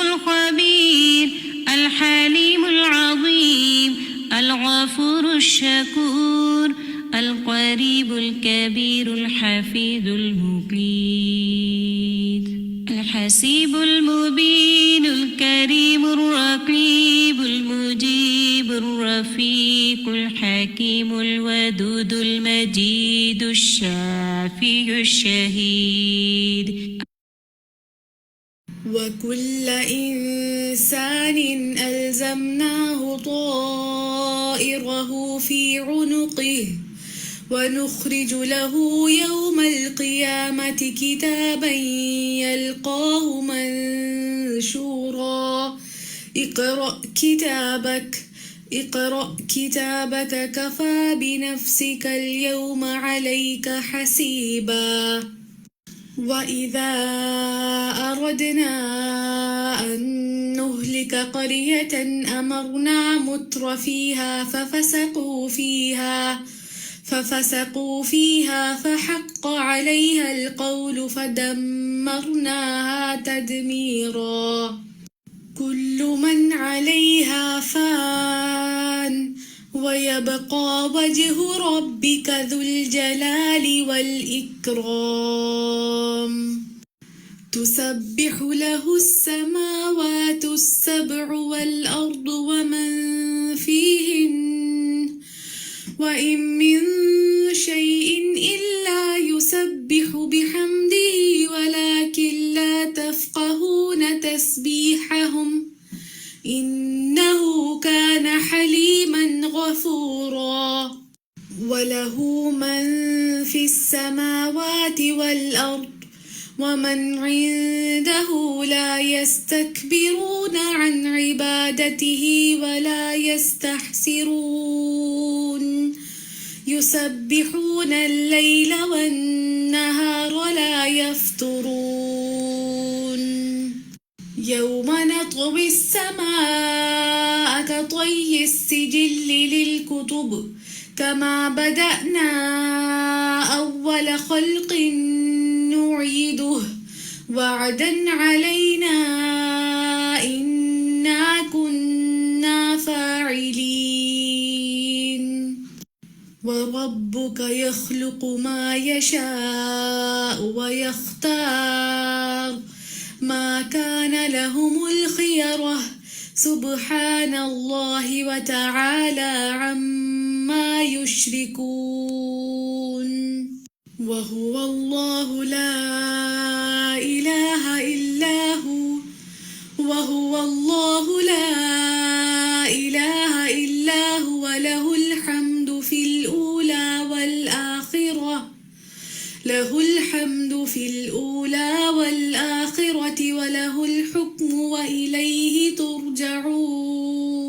الخبير الحليم العظيم الغفور الشكور القريب الكبير الحفيظ المقيت الحسيب المبين الكريم الرقيب المجيب الرفيق الحكيم الودود المجيد الشافي الشهيد. وكل إنسان ألزمناه طائره في عنقه ونخرج له يوم القيامة كتابا يلقاه منشورا اقرأ كتابك كفى بنفسك اليوم عليك حسيبا. وإذا أردنا أن نهلك قرية أمرنا متر فيها ففسقوا فيها فحق عليها القول فدمرناها تدميرا. كل من عليها فان ويبقى وجه ربك ذو الجلال والإكرام. تسبح له السماوات السبع والأرض ومن فيهن وإن من شيء إلا يسبح بحمده ولكن لا تفقهون تسبيحهم إنه كان حليما غفورا. وله من في السماوات والأرض ومن عنده لا يستكبرون عن عبادته ولا يستحسرون يسبحون الليل والنهار لا يفترون. يوم نطوي السماء كطي السجل للكتب كما بدأنا أول خلق نعيده وعدا علينا إنا كنا فاعلين. وربك يخلق ما يشاء ويختار ما كان لهم الخيرة سبحان الله وتعالى عما يشركون. وهو الله لا إله إلا هو له الحمد في الأولى والآخرة وله الحكم وإليه ترجعون.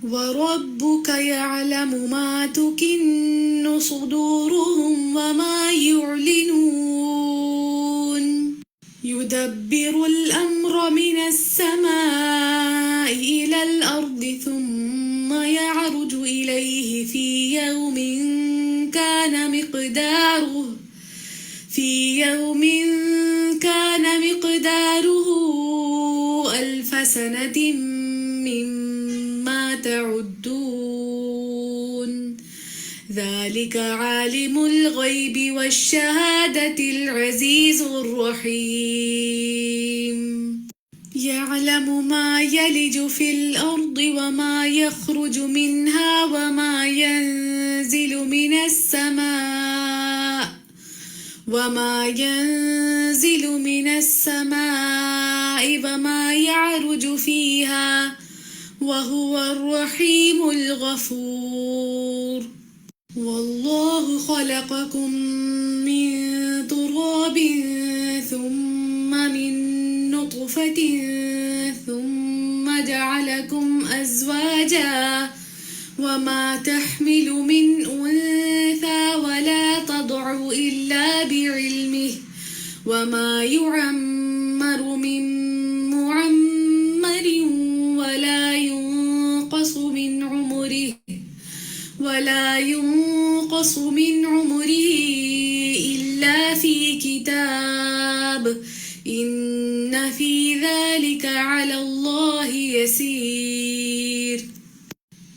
وربك يعلم ما تكن صدورهم وما يعلنون. يدبر الأمر من السماء إلى الأرض ثم يعرج إليه في يوم كان مقداره 1000 سنة مما تعدون. ذلك عالم الغيب والشهادة العزيز الرحيم. يعلم ما يلج في الأرض وما يخرج منها وما ينزل من السماء وما يعرج فيها وهو الرحيم الغفور. والله خلقكم من تراب ثم من نطفة ثم جعلكم أزواجا وما تحمل من أنثى ولا تضع إلا بعلمه وما يعمر من معمر ولا ينقص من عمره إلا في كتاب إن في ذلك على الله يسير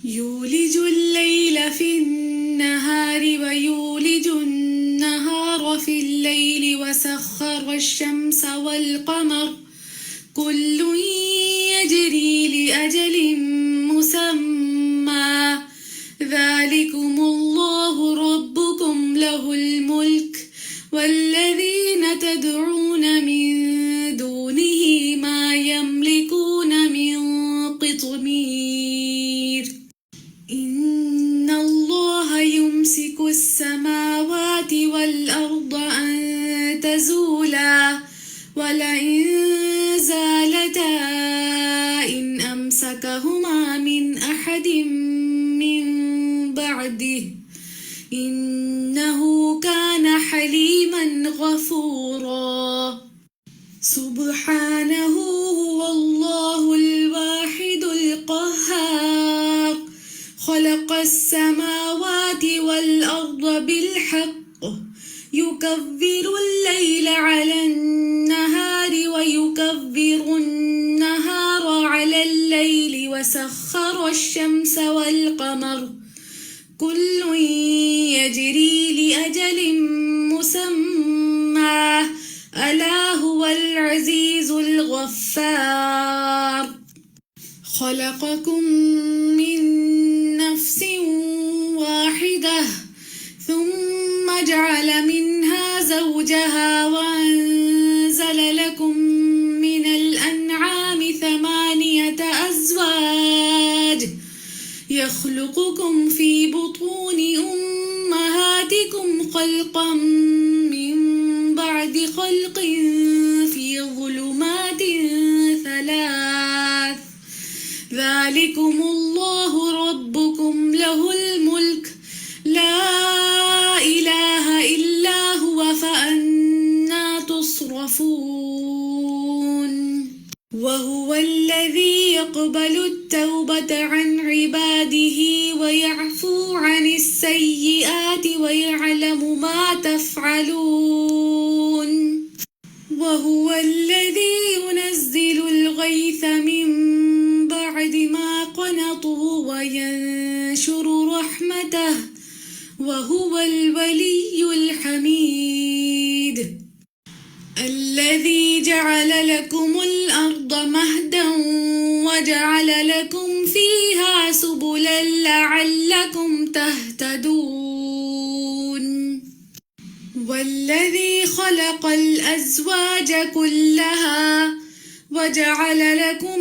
يولج الليل في النهار ويولج النهار في الليل وسخر الشمس والقمر كل يجري لأجل مسمى ذلكم الله ربكم له الملك والذين تدعون من دونه ما يملكون من قطمير إن الله يمسك السماوات والأرض أن تزولا ولئن زالتا إن أمسكهما من أحد من بعده إنه كان حليما غفورا سبحانه هو الله الواحد القهار خلق السماوات والأرض بالحق يكبر الليل على النهار ويكبر النهار على الليل وسخر الشمس والقمر كل يجري لأجل مسمى ألا هو العزيز الغفار خلقكم من نفس واحدة ثم جعل منها زوجها وأنزل لكم من الأنعام 8 أزواج يخلقكم في بطون أمهاتكم خلقا من بعد خلق في ظلمات 3 ذلكم الله ربكم له الملك لا إله إلا هو فأنى تصرفون وهو الذي يقبل التوبة عن عباده ويعفو عن السيئات ويعلم ما تفعلون وهو الذي ينزل الغيث من بعد ما قنطوا وينشر رحمته وهو الولي الحميد الذي جعل لكم الأرض مهدا وجعل لكم فيها سبلا لعلكم تهتدون والذي خلق الأزواج كلها وجعل لكم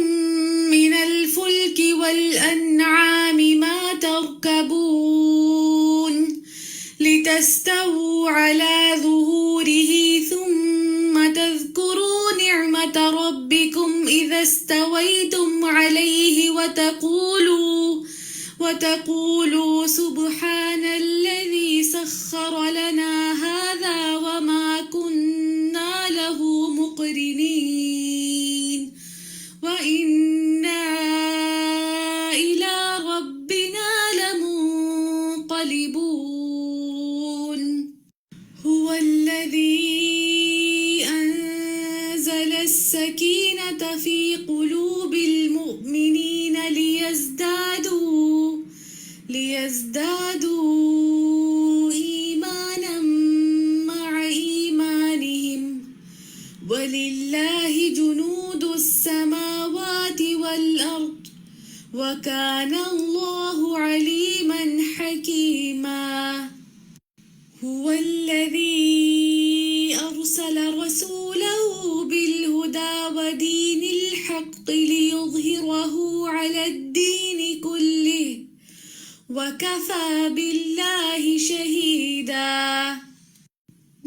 من الفلك والأنعام ما تركبون لتستووا على ظهوره ثم تذكروا نعمة ربكم إذا استويتم عليه وتقولوا سبحان الذي سخر لنا هذا وما كنا له مقرنين وإنا إلى ربنا لمنقلبون هو الذي أنزل السكينة في قلوب المؤمنين ليزدادوا إيمانا مع إيمانهم ولله جنود السماوات والأرض وكان الله عليما حكيما هو الذي أرسل رسوله بالهدى ودين الحق ليظهره على الدين كله وكفى بالله شهيدا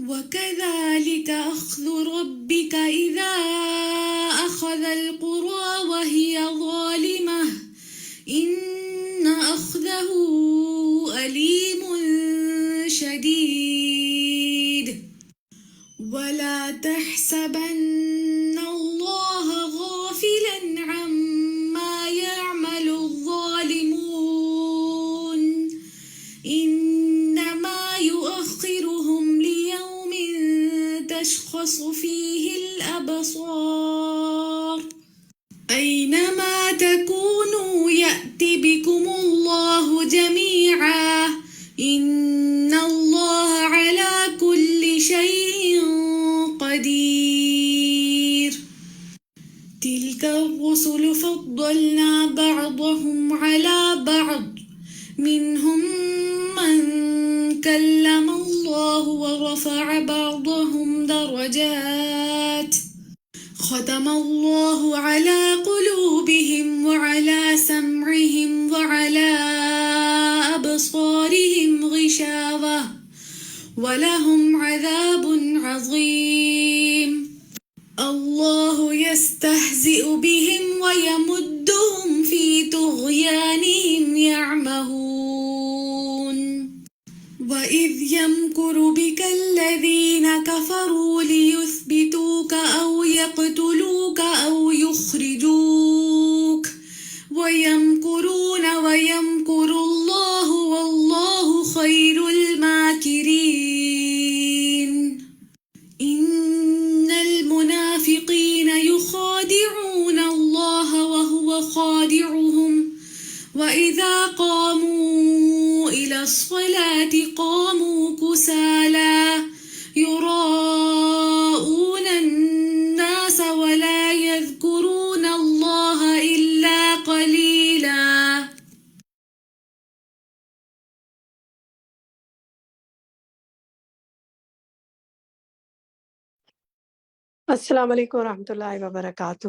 وكذلك أخذ ربك إذا أخذ القرى وهي ظالمة إن أخذه أليم شديد ولا تحسبن الله غافلا عما يعمل الظالمون إنما يؤخرهم ليوم تشخص فيه الأبصار أينما تكونوا يأت بكم الله جميعا إن الله على كل شيء قدير. تلك الرسل فضلنا بعضهم على بعض منهم من كلم الله ورفع بعضهم درجات ختم الله على قلوبهم وعلى سمعهم وعلى أبصارهم غشاوة ولهم عذاب عظيم. الله يستهزئ بهم ويمدهم في طغيانهم يعمهون. وإذ يمكر بك الذين كفروا ليثبتوك أو يقتلوك أو يخرجوك ويمكرون ويمكر الله والله خير الماكرين. إن المنافقين يخادعون الله وهو خادعهم وإذا قاموا إلى الصلاة قاموا كسالى يراءون الناس ولا يذكرون الله إلا قليلا. السلام علیکم ورحمۃ اللہ وبرکاتہ.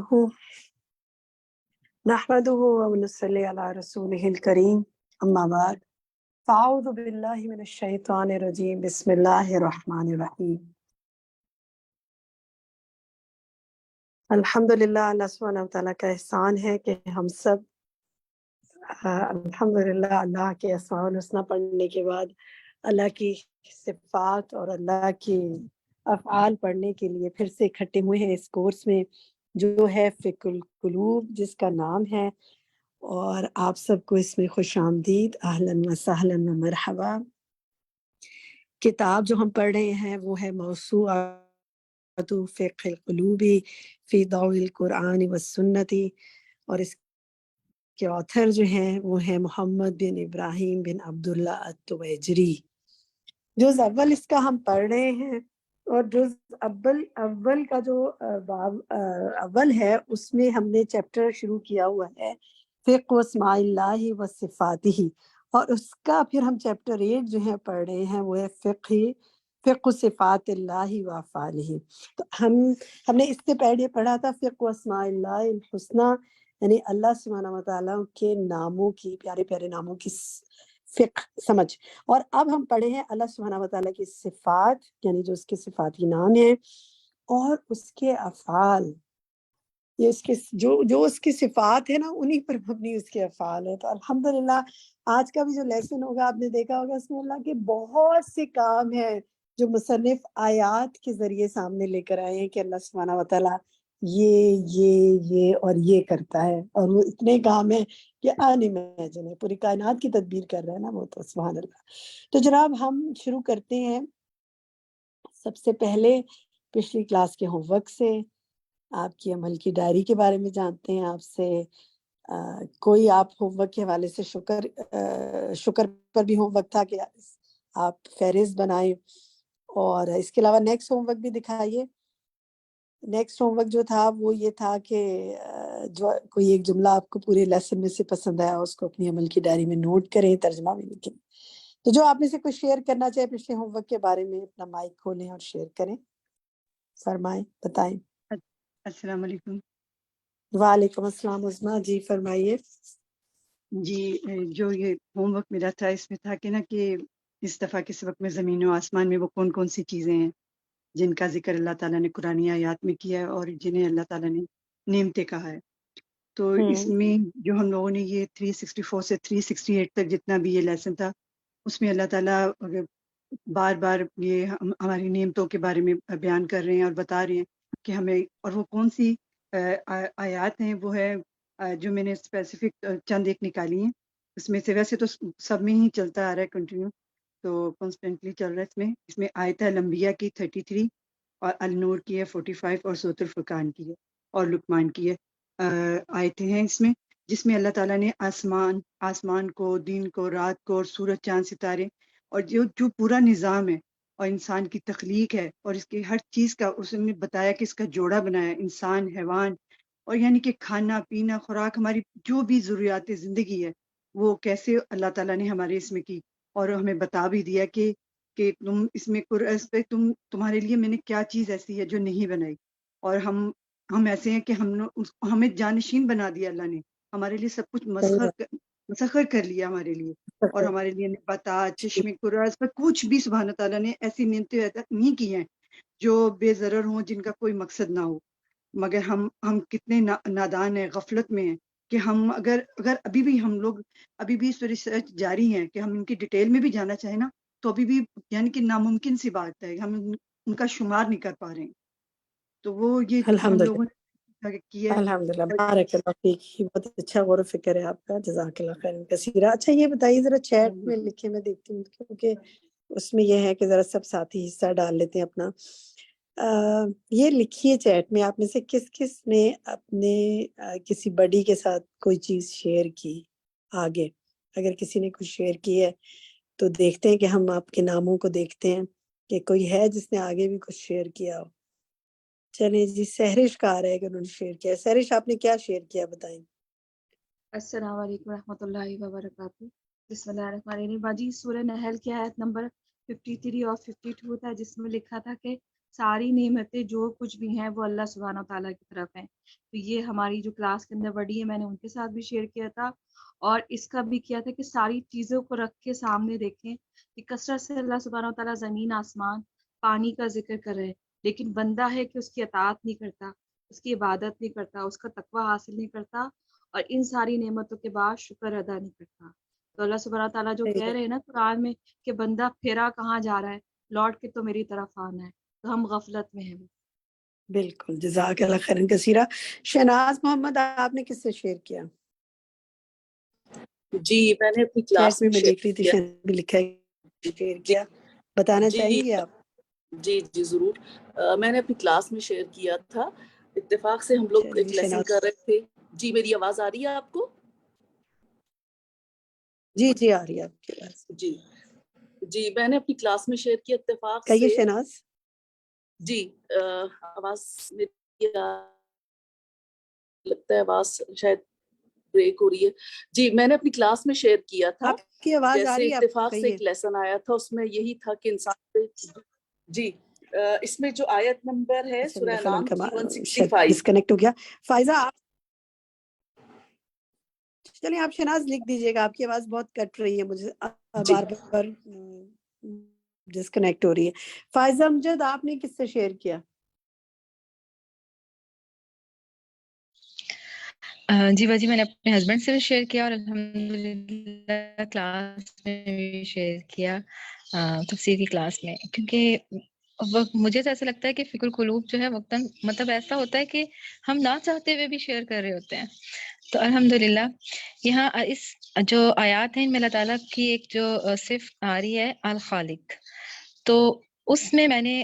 نحمده ونصلی علی رسولہ الکریم اما بعد فاعوذ باللہ من الشیطان الرجیم بسم اللہ الرحمن الرحیم. الحمدللہ اللہ سبحانہ وتعالیٰ کا احسان ہے کہ ہم سب الحمدللہ اللہ کے اسماء الحسنی پڑھنے کے بعد اللہ کی صفات اور اللہ کی افعال پڑھنے کے لیے پھر سے اکٹھے ہوئے ہیں اس کورس میں جو ہے فقہ القلوب جس کا نام ہے، اور آپ سب کو اس میں خوش آمدید، اہلا و سہلا و مرحبا. کتاب جو ہم پڑھ رہے ہیں وہ ہے موسوعۃ فقہ القلوب فی ضوء القرآن والسنۃ، اور اس کے آتھر جو ہیں وہ ہیں محمد بن ابراہیم بن عبداللہ التویجری. جز اول اس کا ہم پڑھ رہے ہیں، اور جز اول کا جو باب اول ہے اس میں ہم نے چیپٹر شروع کیا ہوا ہے فقہ اسماء اللہ و صفاتہ، اور اس کا پھر ہم چیپٹر 8 جو ہے پڑھ رہے ہیں وہ ہے فقہ صفات اللہ و افعالہ. تو ہم نے اس سے پہلے پڑھا تھا فقہ اسماء اللہ الحسنی، یعنی اللہ سبحانہ و تعالیٰ کے ناموں کی، پیارے پیارے ناموں کی فقہ سمجھ. اور اب ہم پڑھے ہیں اللہ سبحانہ و تعالیٰ کی صفات، یعنی جو اس کے صفاتی نام ہیں اور اس کے افعال، یہ اس کے جو اس کی صفات ہے نا انہی پر مبنی اس کے افعال ہے. تو الحمدللہ آج کا بھی جو لیسن ہوگا آپ نے دیکھا ہوگا اس میں اللہ کے بہت سے کام ہیں جو مصنف آیات کے ذریعے سامنے لے کر آئے ہیں کہ اللہ سبحانہ و تعالیٰ یہ اور یہ کرتا ہے، اور وہ اتنے کام ہیں کہ انِمیجن ہے، پوری کائنات کی تدبیر کر رہا ہے نا وہ، تو سبحان اللہ. تو جناب ہم شروع کرتے ہیں سب سے پہلے پچھلی کلاس کے ہوم ورک سے. آپ کی عمل کی ڈائری کے بارے میں جانتے ہیں آپ سے. کوئی آپ ہوم ورک کے حوالے سے شکر پر بھی ہوم ورک تھا کہ آپ فہرست بنائیں، اور اس کے علاوہ نیکسٹ ہوم ورک بھی دکھائیے. نیکسٹ ہوم ورک جو تھا وہ یہ تھا کہ جو کوئی ایک جملہ آپ کو پورے لیسن میں سے پسند آیا اس کو اپنی عمل کی ڈائری میں نوٹ کریں، ترجمہ بھی لکھیں. تو جو آپ میں سے کوئی شیئر کرنا چاہے پچھلے ہوم ورک کے بارے میں اپنا مائک کھولیں اور شیئر کریں، فرمائیں، بتائیں. السلام علیکم. وعلیکم السلام عظمیٰ، جی فرمائیے. جی جو یہ ہوم ورک ملا تھا اس میں تھا کہ نا کہ اس دفعہ کس وقت میں زمین و آسمان میں وہ کون کون سی چیزیں ہیں جن کا ذکر اللہ تعالیٰ نے قرآن آیات میں کیا ہے اور جنہیں اللہ تعالیٰ نے نعمتیں کہا ہے. تو اس میں جو ہم لوگوں نے یہ 364 سے 368 تک جتنا بھی یہ لیسن تھا اس میں اللہ تعالیٰ بار بار یہ ہماری نعمتوں کے بارے میں بیان کر رہے ہیں اور بتا رہے ہیں کہ ہمیں، اور وہ کون سی آیات ہیں وہ ہے جو میں نے اسپیسیفک چند ایک نکالی ہیں. اس میں سے ویسے تو سب میں ہی چلتا آ رہا ہے کنٹینیو، تو کانسٹنٹلی چل رہا ہے. اس میں آیت الانبیاء کی 33 اور النور کی ہے 45 اور سورۃ الفرقان کی ہے اور لقمان کی ہے آیتیں ہیں اس میں، جس میں اللہ تعالیٰ نے آسمان کو، دن کو، رات کو، اور سورج چاند ستارے اور جو پورا نظام ہے اور انسان کی تخلیق ہے اور اس کی ہر چیز کا اس نے بتایا کہ اس کا جوڑا بنایا، انسان، حیوان، اور یعنی کہ کھانا پینا، خوراک، ہماری جو بھی ضروریات زندگی ہے وہ کیسے اللہ تعالیٰ نے ہمارے اس میں کی، اور ہمیں بتا بھی دیا کہ تم اس میں اس پہ تمہارے لیے میں نے کیا چیز ایسی ہے جو نہیں بنائی، اور ہم ایسے ہیں کہ ہمیں جانشین بنا دیا اللہ نے، ہمارے لیے سب کچھ مسخر کر لیا ہمارے لیے، اور ہمارے لیے نباتات، چشمے قرآن پر کچھ بھی سبحانہ تعالیٰ نے ایسی نعمتیں نہیں کی ہیں جو بے ضرر ہوں، جن کا کوئی مقصد نہ ہو، مگر ہم کتنے نادان ہیں، غفلت میں ہیں کہ ہم اگر ابھی بھی ہم لوگ ابھی بھی اس پر ریسرچ جاری ہیں کہ ہم ان کی ڈیٹیل میں بھی جانا چاہیں نا تو ابھی بھی یعنی کہ ناممکن سی بات ہے، ہم ان کا شمار نہیں کر پا رہے ہیں، تو وہ یہ ہم الحمد لوگوں نے کیا ہے۔ الحمدللہ، بارک اللہ فیک، بہت اچھا غور و فکر ہے آپ کا، جزاک اللہ خیر کثیرہ۔ اچھا یہ بتائیے ذرا چیٹ میں لکھے، میں دیکھتی ہوں کیونکہ اس میں یہ ہے کہ ذرا سب ساتھی حصہ ڈال لیتے ہیں اپنا۔ یہ لکھیے چیٹ میں، آپ میں سے کس کس نے اپنے کسی بڑی کے ساتھ کوئی چیز شیئر کی آگے؟ اگر کسی نے کچھ شیئر کی ہے تو دیکھتے ہیں کہ ہم آپ کے ناموں کو دیکھتے ہیں کہ کوئی ہے جس نے آگے بھی کچھ شیئر کیا ہو۔ چلیں جی، سہرش کا آ رہا ہے کہ انہوں نے شیئر کیا۔ سہرش آپ نے کیا شیئر کیا بتائیں؟ السلام علیکم ورحمۃ اللہ وبرکاتہ۔ بسم اللہ الرحمن الرحیم۔ باجی سورہ نحل کی آیت نمبر 53 اور 52 تھا، جس میں لکھا تھا کہ ساری نعمتیں جو کچھ بھی ہیں وہ اللہ سبحانہ و تعالیٰ کی طرف ہیں۔ تو یہ ہماری جو کلاس کے اندر بڑی ہے، میں نے ان کے ساتھ بھی شیئر کیا تھا، اور اس کا بھی کیا تھا کہ ساری چیزوں کو رکھ کے سامنے دیکھیں کہ کثرت سے اللہ سبحانہ و تعالیٰ زمین، آسمان، پانی کا ذکر کر رہے، لیکن بندہ ہے کہ اس کی اطاعت نہیں کرتا، اس کی عبادت نہیں کرتا، اس کا تقوی حاصل نہیں کرتا، اور ان ساری نعمتوں کے بعد شکر ادا نہیں کرتا۔ تو اللہ سبحانہ تعالیٰ جو کہہ رہے ہیں نا قرآن میں کہ بندہ پھرا کہاں جا رہا ہے، لوٹ کے تو میری طرف آنا ہے، تو ہم غفلت میں ہیں۔ بالکل، جزاک اللہ خیرن کثیرہ۔ شہناز محمد آپ نے کس سے شیئر کیا؟ جی میں نے اپنی چیٹ کلاس میں میں میں شیئر دیکھ رہی تھی کیا۔ شہناز بھی لکھا ہے شیئر جی کیا، بتانا جی چاہیں گے آپ؟ جی جی ضرور۔ میں نے اپنی کلاس میں شیئر کیا تھا، اتفاق سے ہم لوگ چلیے ایک لیسن شہناز، کر رہے تھے۔ جی میری آواز آ رہی ہے آپ کو؟ جی جی آ رہی ہے آپ کی آواز، جی جی میں نے اپنی کلاس میں شیئر کیا اتفاق کہیے سے۔ شہناز۔ جی آواز میری لگتا ہے آواز شاید بریک ہو رہی ہے۔ جی میں نے اپنی کلاس میں شیئر کیا تھا، آپ کی آواز آ جیسے رہی ہے، آپ اتفاق سے کہیے۔ ایک لیسن آیا تھا، اس میں یہی تھا کہ انسان پہ جی اس میں جو آیت نمبر ہے اچھا میرا سورہ خیال انعام کی شاید 165۔ ڈسکنیکٹ ہو گیا۔ فائزہ آپ، چلیں آپ شہناز لکھ دیجیے گا، آپ کی آواز بہت کٹ رہی ہے، مجھے جی بار بار ڈسکنیکٹ ہو رہی ہے۔ فائزہ امجد آپ نے کس سے شیئر کیا؟ جی باجی میں نے اپنے ہسبینڈ سے بھی شیئر کیا، اور الحمدللہ کلاس میں بھی شیئر کیا، تفسیر کی کلاس میں، کیونکہ مجھے تو ایسا لگتا ہے کہ فکر القلوب جو ہے وقتاً مطلب ایسا ہوتا ہے کہ ہم نہ چاہتے ہوئے بھی شیئر کر رہے ہوتے ہیں۔ تو الحمدللہ یہاں اس جو آیات ہیں ان میں اللہ تعالیٰ کی ایک جو صفت آ رہی ہے الخالق، تو اس میں نے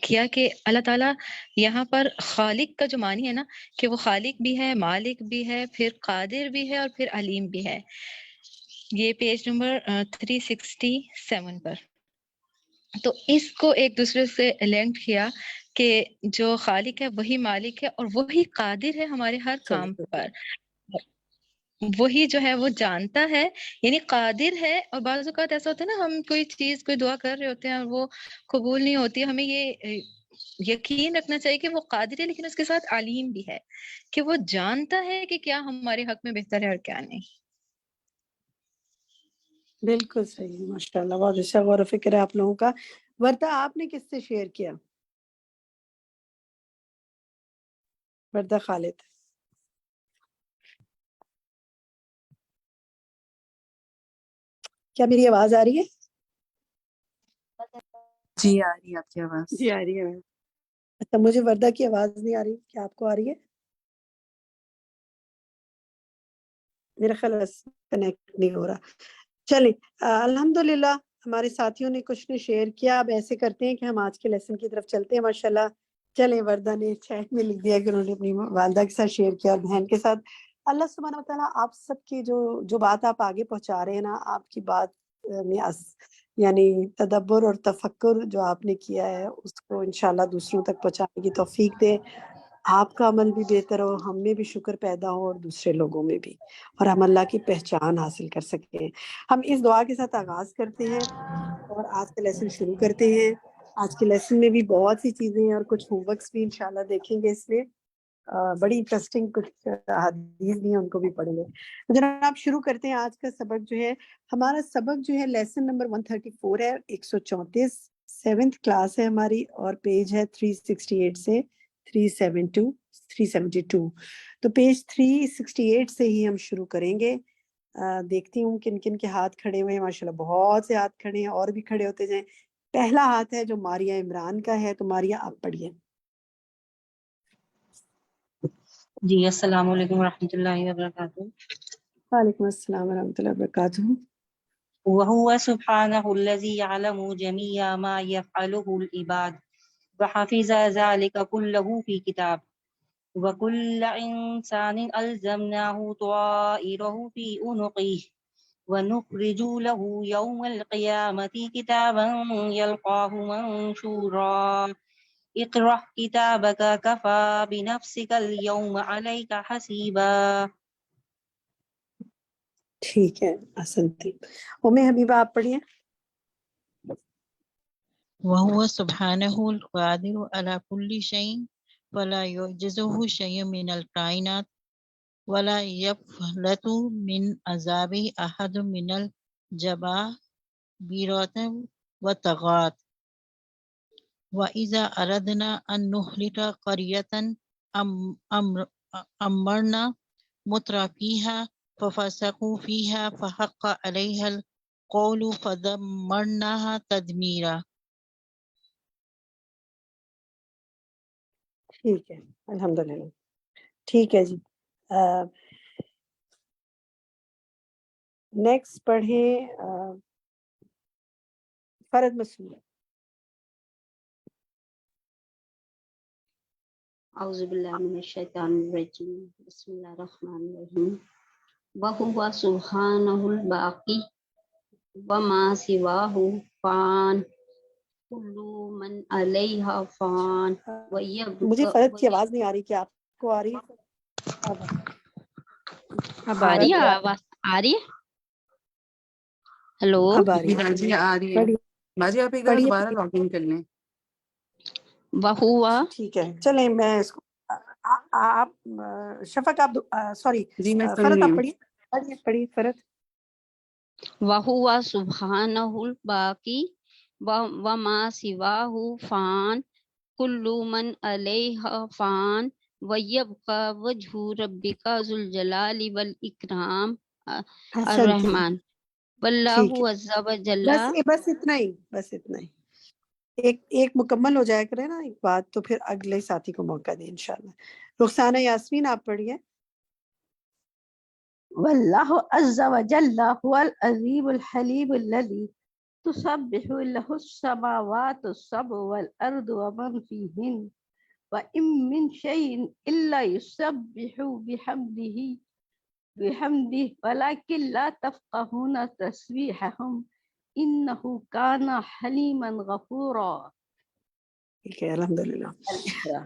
کیا کہ اللہ تعالیٰ یہاں پر خالق کا جو معنی ہے نا کہ وہ خالق بھی ہے، مالک بھی ہے، پھر قادر بھی ہے، اور پھر علیم بھی ہے۔ یہ پیج نمبر 367 پر، تو اس کو ایک دوسرے سے لنک کیا کہ جو خالق ہے وہی مالک ہے، اور وہی قادر ہے ہمارے ہر کام پر، وہی جو ہے وہ جانتا ہے، یعنی قادر ہے۔ اور بعض اوقات ایسا ہوتا ہے نا، ہم کوئی چیز کوئی دعا کر رہے ہوتے ہیں اور وہ قبول نہیں ہوتی، ہمیں یہ یقین رکھنا چاہیے کہ وہ قادر ہے، لیکن اس کے ساتھ علیم بھی ہے کہ وہ جانتا ہے کہ کیا ہمارے حق میں بہتر ہے اور کیا نہیں۔ بالکل صحیح، ماشاء اللہ، بہت اچھا غور و فکر ہے آپ لوگوں کا۔ وردہ آپ نے کس سے شیئر کیا؟ وردہ خالد۔ کیا میری آواز آ رہی ہے؟ جی آ رہی ہے آپ کی آواز۔ جی آ رہی ہے۔ اچھا مجھے وردہ کی آواز نہیں آ رہی، کیا آپ کو آ رہی ہے؟ میرا خیال کنیکٹ نہیں ہو رہا۔ چلیں الحمدللہ ہمارے ساتھیوں نے کچھ نے شیئر کیا۔ اب ایسے کرتے ہیں کہ ہم آج کے لیسن کی طرف چلتے ہیں۔ ماشاءاللہ چلیں وردہ نے چیٹ میں لکھ دیا کہ انہوں نے اپنی والدہ کے ساتھ شیئر کیا اور بہن کے ساتھ. اللہ سبحانہ و تعالیٰ آپ سب کی جو بات آپ آگے پہنچا رہے ہیں نا، آپ کی بات میں یعنی تدبر اور تفکر جو آپ نے کیا ہے اس کو انشاءاللہ دوسروں تک پہنچانے کی توفیق دے. آپ کا عمل بھی بہتر ہو، ہم میں بھی شکر پیدا ہو اور دوسرے لوگوں میں بھی، اور ہم اللہ کی پہچان حاصل کر سکیں. ہم اس دعا کے ساتھ آغاز کرتے ہیں اور آج کا لیسن شروع کرتے ہیں. آج کے لیسن میں بھی بہت سی چیزیں ہیں اور کچھ ہوم ورکس بھی انشاءاللہ دیکھیں گے. اس میں بڑی انٹرسٹنگ کچھ حدیث بھی ہیں، ان کو بھی پڑھیں گے. جناب شروع کرتے ہیں. آج کا سبق جو ہے، ہمارا سبق جو ہے لیسن نمبر 134 ہے، 134 7th کلاس ہے ہماری، اور پیج ہے 368 سے 372. تو پیج 368 سے ہی ہم شروع کریں گے. دیکھتی ہوں کن کن کے ہاتھ کھڑے ہوئے ہیں. ماشاءاللہ بہت سے ہاتھ کھڑے ہیں، اور بھی کھڑے ہوتے جائیں. پہلا ہاتھ ہے جو ماریہ عمران کا ہے، تو ماریہ آپ پڑھیے. جی السلام علیکم ورحمۃ اللہ وبرکاتہ. وعلیکم السلام ورحمۃ اللہ وبرکاتہ. وهو سبحانه الذي يعلم جميع ما يفعله العباد وحفظ ذلك كله في كتاب وكل إنسان ألزمناه طائره في عنقه ونخرج له يوم القيامة كتابا يلقاه منشورا اقرأ كتابك كفى بنفسك اليوم عليك حسيبا. ٹھیک ہے، احسنتی. حبیبہ آپ پڑھیے. وهو سبحانه القادر على كل شيء فلا يعجزه شيء من الكائنات ولا يفلت من عذابه أحد من الجبابرة والطغاة. وإذا أردنا أن نهلك قرية أمرنا متر فيها ففسقوا فيها فحق عليها القول فدمرناها تدميرا. ٹھیک ہے، الحمدللہ. ٹھیک ہے جی. نیکسٹ پڑھیں فرد مسعود. اعوذ باللہ من الشیطان الرجیم. بسم اللہ الرحمن الرحیم. وَهُوَ سُبْحَانَهُ الْبَاقِي وَمَا سِوَاهُ فَانٍ كُلُّ مَنْ عَلَيْهَا فَانٍ مجھے فرد کی آواز نہیں آ رہی، کیا آپ کو آ رہی ہے؟ اب آ رہی ہے آواز؟ آ رہی ہے؟ ہلو اب آ رہی ہے. جی آ رہی ہے. باجی آپ ایک دفعہ دوبارہ لاگ ان کر لیں. وَهُوَ. ٹھیک ہے، چلیں میں اس کو آپ شفق آپ سوری جی میں سن فرد رہی آپ ہوں. پڑھیے فرد. وَهُوَ سُبْحَانَهُ الْبَاقِي وَمَا سِوَاهُ فَانٍ كُلُّ مَنْ عَلَيْهَا فَانٍ وَيَبْقَى وَجْهُ رَبِّكَ ذُو الْجَلَالِ وَالْإِكْرَامِ الرحمن. واللہ عز وجل. بس اتنا ہی. ایک مکمل ہو جایا کرے نا ایک بات، تو پھر اگلے ساتھی کو موقع دیں انشاءاللہ. رخسانہ یاسمین آپ پڑھیے. واللہ عز وجل هو العظیم الحلیم الذی تسبح له السماوات السبع والارض ومن فیہن وإن من شيء إلا يسبح بحمده ولكن لا تفقهون تسبيحهم إنه كان حليما غفورا. ٹھیک ہے، الحمدللہ.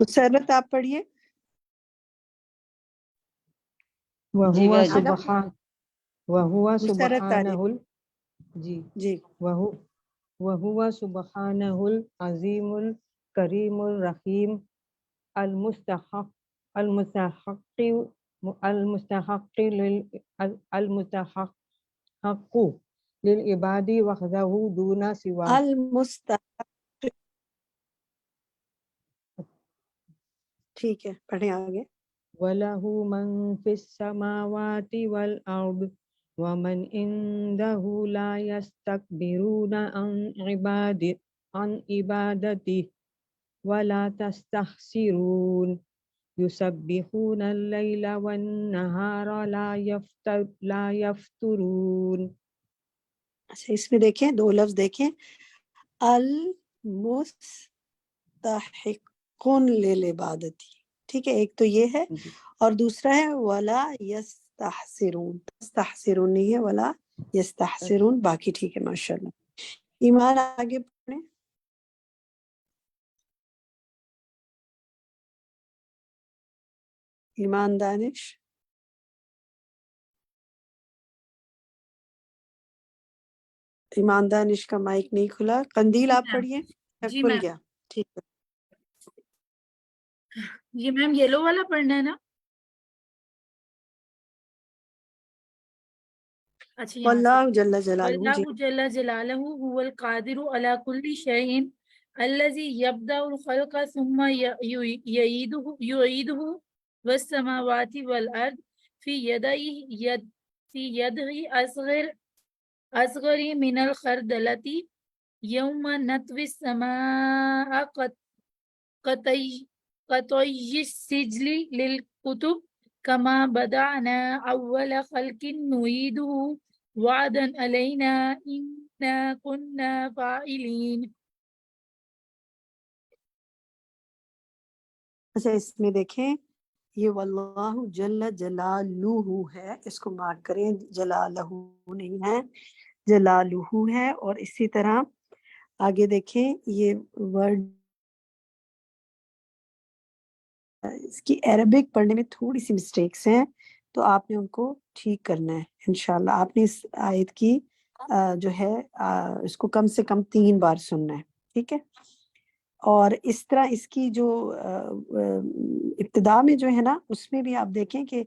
مسرت آپ پڑھیے. وهو سبحانه العظیم الکریم الرحیم المستحق للعباد وحده دون سوا. ٹھیک ہے، پڑھیں آگے. وَلَهُ مَن فِي السَّمَاوَاتِ وَالْأَرْضِ وَمَنْ عِندَهُ لَا يَسْتَكْبِرُونَ عن عبادته وَلَا تَسْتَحْسِرُونَ يُسَبِّحُونَ اللَّيْلَ وَالنَّهَارَ لَا يَفْتُرُونَ. اچھا، اس میں دیکھیں دو لفظ دیکھیں، المستحق کن للعبادتی، ٹھیک ہے، ایک تو یہ ہے، جی اور دوسرا ہے ولا یستحسرون، تستحسرون نہیں ہے، ولا یستحسرون، باقی ٹھیک ہے ماشاءاللہ۔ ایمان آگے پڑھیں۔ ایمان دانش، ایمان دانش کا مائک نہیں کھلا۔ قندیل جی آپ میم، پڑھیے، جی کھل میم، گیا، ٹھیک ہے۔ یہ میم یلو والا پڑھنا ہے نا؟ اچھا یہاں سے، واللہ جل جلالہ، جی واللہ جل جلالہ هو القادر على كل شيء الذي يبدأ الخلق ثم يعيده والسماوات والأرض في يده أصغر من الخردلة يوم نطوي السماء كطي السجل للكتب كما بدأنا أول خلق نعيده وعدا علينا إنا كنا فاعلين۔ اچھا اس میں دیکھیں یہ واللہ جل جلالہ ہے، اس کو مارک کریں، جلالہ نہیں ہے، جلالہ ہے۔ اور اسی طرح آگے دیکھیں یہ ورڈ، اس کی عربک پڑھنے میں تھوڑی سی مسٹیکس ہیں، تو آپ نے ان کو ٹھیک کرنا ہے انشاءاللہ۔ آپ نے اس آیت کی جو ہے اس کو کم سے کم 3 بار سننا ہے، ٹھیک ہے۔ اور اس طرح اس کی جو ابتدا میں جو ہے نا، اس میں بھی آپ دیکھیں کہ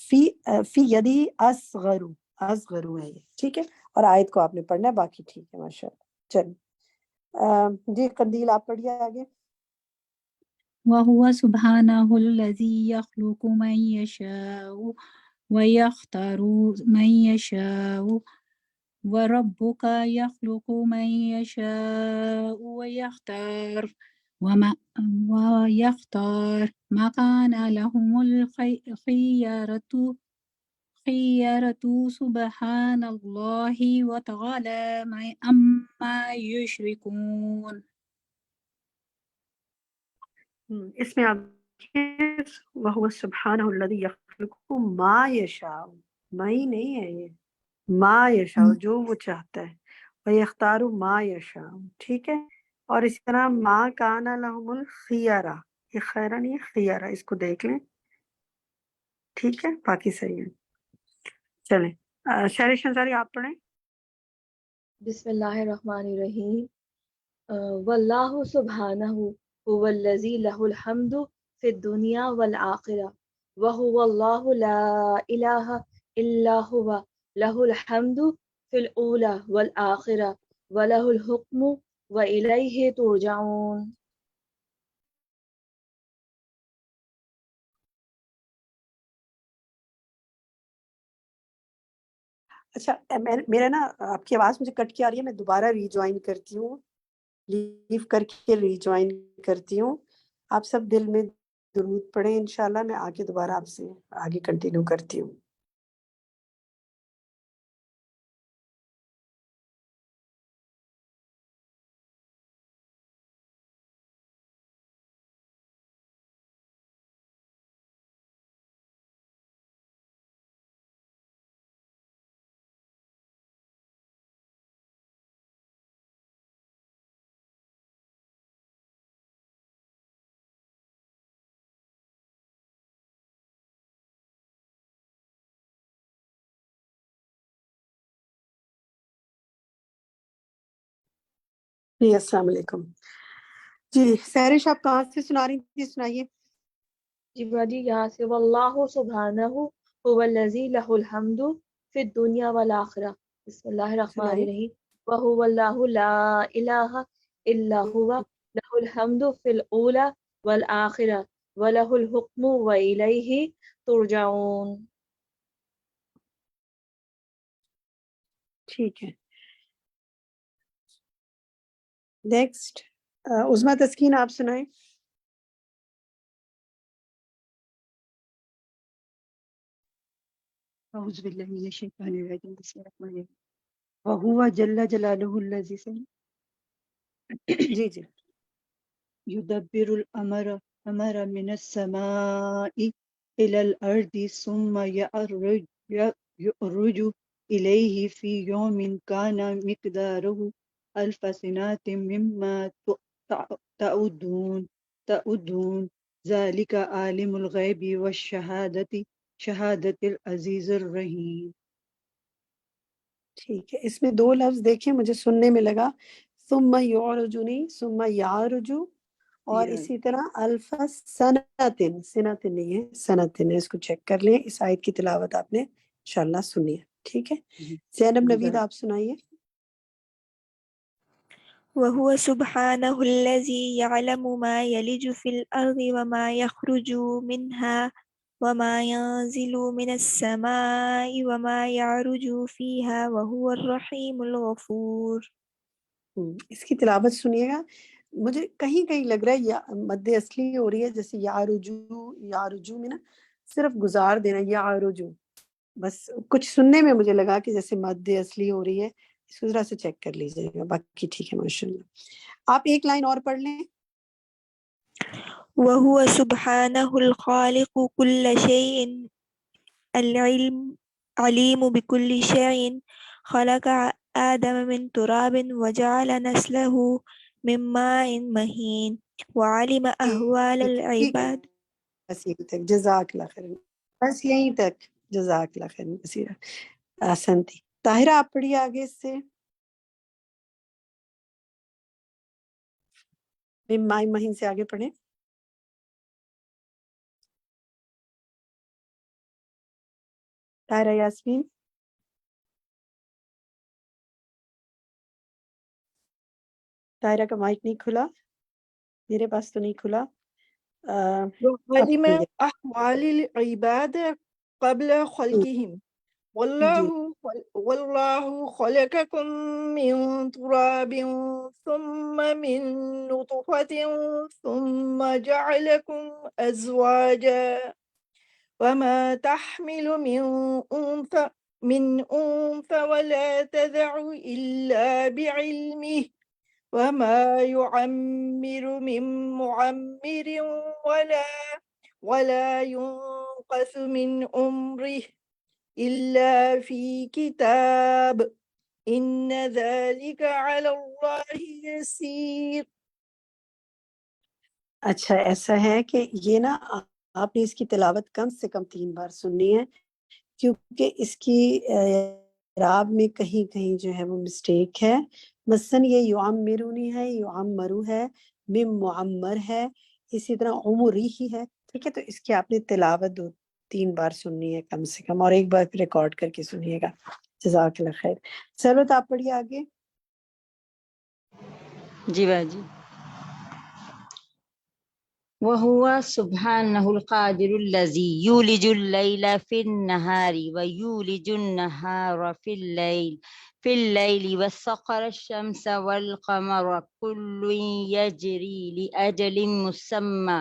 فی یدی اصغر، اصغر ہے یہ، ٹھیک ہے۔ اور آیت کو آپ نے پڑھنا ہے، باقی ٹھیک ہے ماشاءاللہ۔ چلیے جی قندیل آپ پڑھیے آگے۔ وهو سبحانه الذي يخلق من يشاء ويختار من يشاء وربك يخلق من يشاء ويختار ما كان لهم خيرة سبحان الله وتعالى عما يشركون۔ اس میں آپ دیکھیں وَهُوَ سُبْحَانَهُ الَّذِي يَخْلُقُ مَا يَشَاءُ، ما ہی نہیں ہے یہ، ما یشاء، جو وہ چاہتا ہے، وَيَخْتَارُ مَا يَشَاءُ، ٹھیک ہے۔ اور اسی طرح ما کان لَهُمُ الْخِيَرَةُ، یہ خیرہ نہیں ہے، خیرہ، اس کو دیکھ لیں، ٹھیک ہے، باقی صحیح ہے۔ چلیں شہر شہزاری آپ پڑھیں۔ بسم اللہ الرحمن الرحیم۔ واللہ سبحانہ هو الذی لہ الحمد فی الدنیا والآخرہ وہو اللہ لا الہ الا ہوا لہ الحمد فی الاولی والآخرہ ولہ الحکم والیہ ترجعون۔ اچھا میرا نا آپ کی آواز مجھے کٹ کے آ رہی ہے، میں دوبارہ ری جوائن کرتی ہوں، لیو کر کے ری جوائن کرتی ہوں۔ آپ سب دل میں درود پڑھیں انشاءاللہ، میں آگے دوبارہ آپ سے آگے کنٹینیو کرتی ہوں۔ جی السلام علیکم۔ جی سہرش آپ کہاں سے سنا رہی تھی، سنائیے۔ جی باجی یہاں سے واللہ سبحانہ هو الذی لہ الحمد فی الدنیا والآخرہ۔ بسم اللہ الرحمن سنائیے۔ الرحیم۔ وہو اللہ لا الہ الا ہوا لہ الحمد فی الاولی والآخرہ ولہ الحکم والیہ ترجعون۔ ٹھیک ہے، نیکسٹ عظمیٰ تسکین آپ سنائیں۔ اعوذ باللہ من الشیطان الرجیم، بسم اللہ الرحمن الرحیم۔ وَهُوَ جل جلالہ الذی، جی جی يدبر الأمر من السماء إلى الأرض ثم يعرج إليه في يوم كان مقداره ألف سنة مما تعدون ذلك عالم الغيب والشهادة شهادة العزيز الرحیم. ٹھیک ہے، اس میں دو لفظ دیکھیں مجھے سننے میں لگا ثم یعرجنی ثم یعرجو، اور اسی طرح الف سنتن، سنتن نہیں ہے سنتن ہے، اس کو چیک کر لیں. اس آیت کی تلاوت آپ نے انشاءاللہ سنی ہے. ٹھیک ہے، زینب نوید آپ سنائیے. وهو سبحانه الذي يعلم ما يلج في الأرض وما يخرج منها وما ينزل من السماء وما يعرج فيها وهو الرحيم الغفور. اس کی تلاوت سنیے گا. مجھے کہیں کہیں لگ رہا ہے یا مد اصلی ہو رہی ہے، جیسے یارجو میں نا صرف گزار دینا یارجو، بس کچھ سننے میں مجھے لگا کہ جیسے مد اصلی ہو رہی ہے. اس کو ذرا سے چیک کر لیجیے گا، باقی ٹھیک ہے ماشاءاللہ. آپ ایک لائن اور پڑھ لیں. وهو سبحانه الخالق كل شيء العلم عليم بكل شيء خلق آدم من تراب وجعل نسله من ماء مهين وعلم أهوال العباد. بس یہیں تک، جزاک اللہ خیر، بس یہیں تک، جزاک اللہ خیر کثیرا. احسنتی. طاہرہ آپ پڑھیے آگے اس سے. مائی مہین سے آگے پڑھیں. طاہرہ یاسمین. طاہرہ کا مائک نہیں کھلا، میرے پاس تو نہیں کھلا. وعلم أحوال العباد قبل خلقهم والله خلقكم من تراب ثم من نطفة ثم جعلكم أزواجا وما تحمل من أنثى ولا تدع إلا بعلمه وما يعمر من معمر ولا ينقص من عمره إلا في كتاب إن ذلك على الله يسير. اچھا ایسا ہے کہ یہ نا آپ نے اس کی تلاوت کم سے کم 3 بار سننی ہے، کیونکہ اس کی اعراب میں کہیں کہیں جو ہے وہ مسٹیک ہے. مثلا یہ یعمرونی ہے، یعمرو ہے، مم معمر ہے، اسی طرح عمری ہی ہے. ٹھیک ہے، تو اس کی آپ نے تلاوت 2-3 بار سننی ہے کم سے کم، اور ایک بار ریکارڈ کر کے سنیے گا. جزاک اللہ خیر. چلو تو آپ پڑھیے آگے. جی باجی. وهو سبحانه القادر الذي يولج الليل في النهار ويولج النهار في الليل وسخر الشمس والقمر كل يجري لأجل مسمى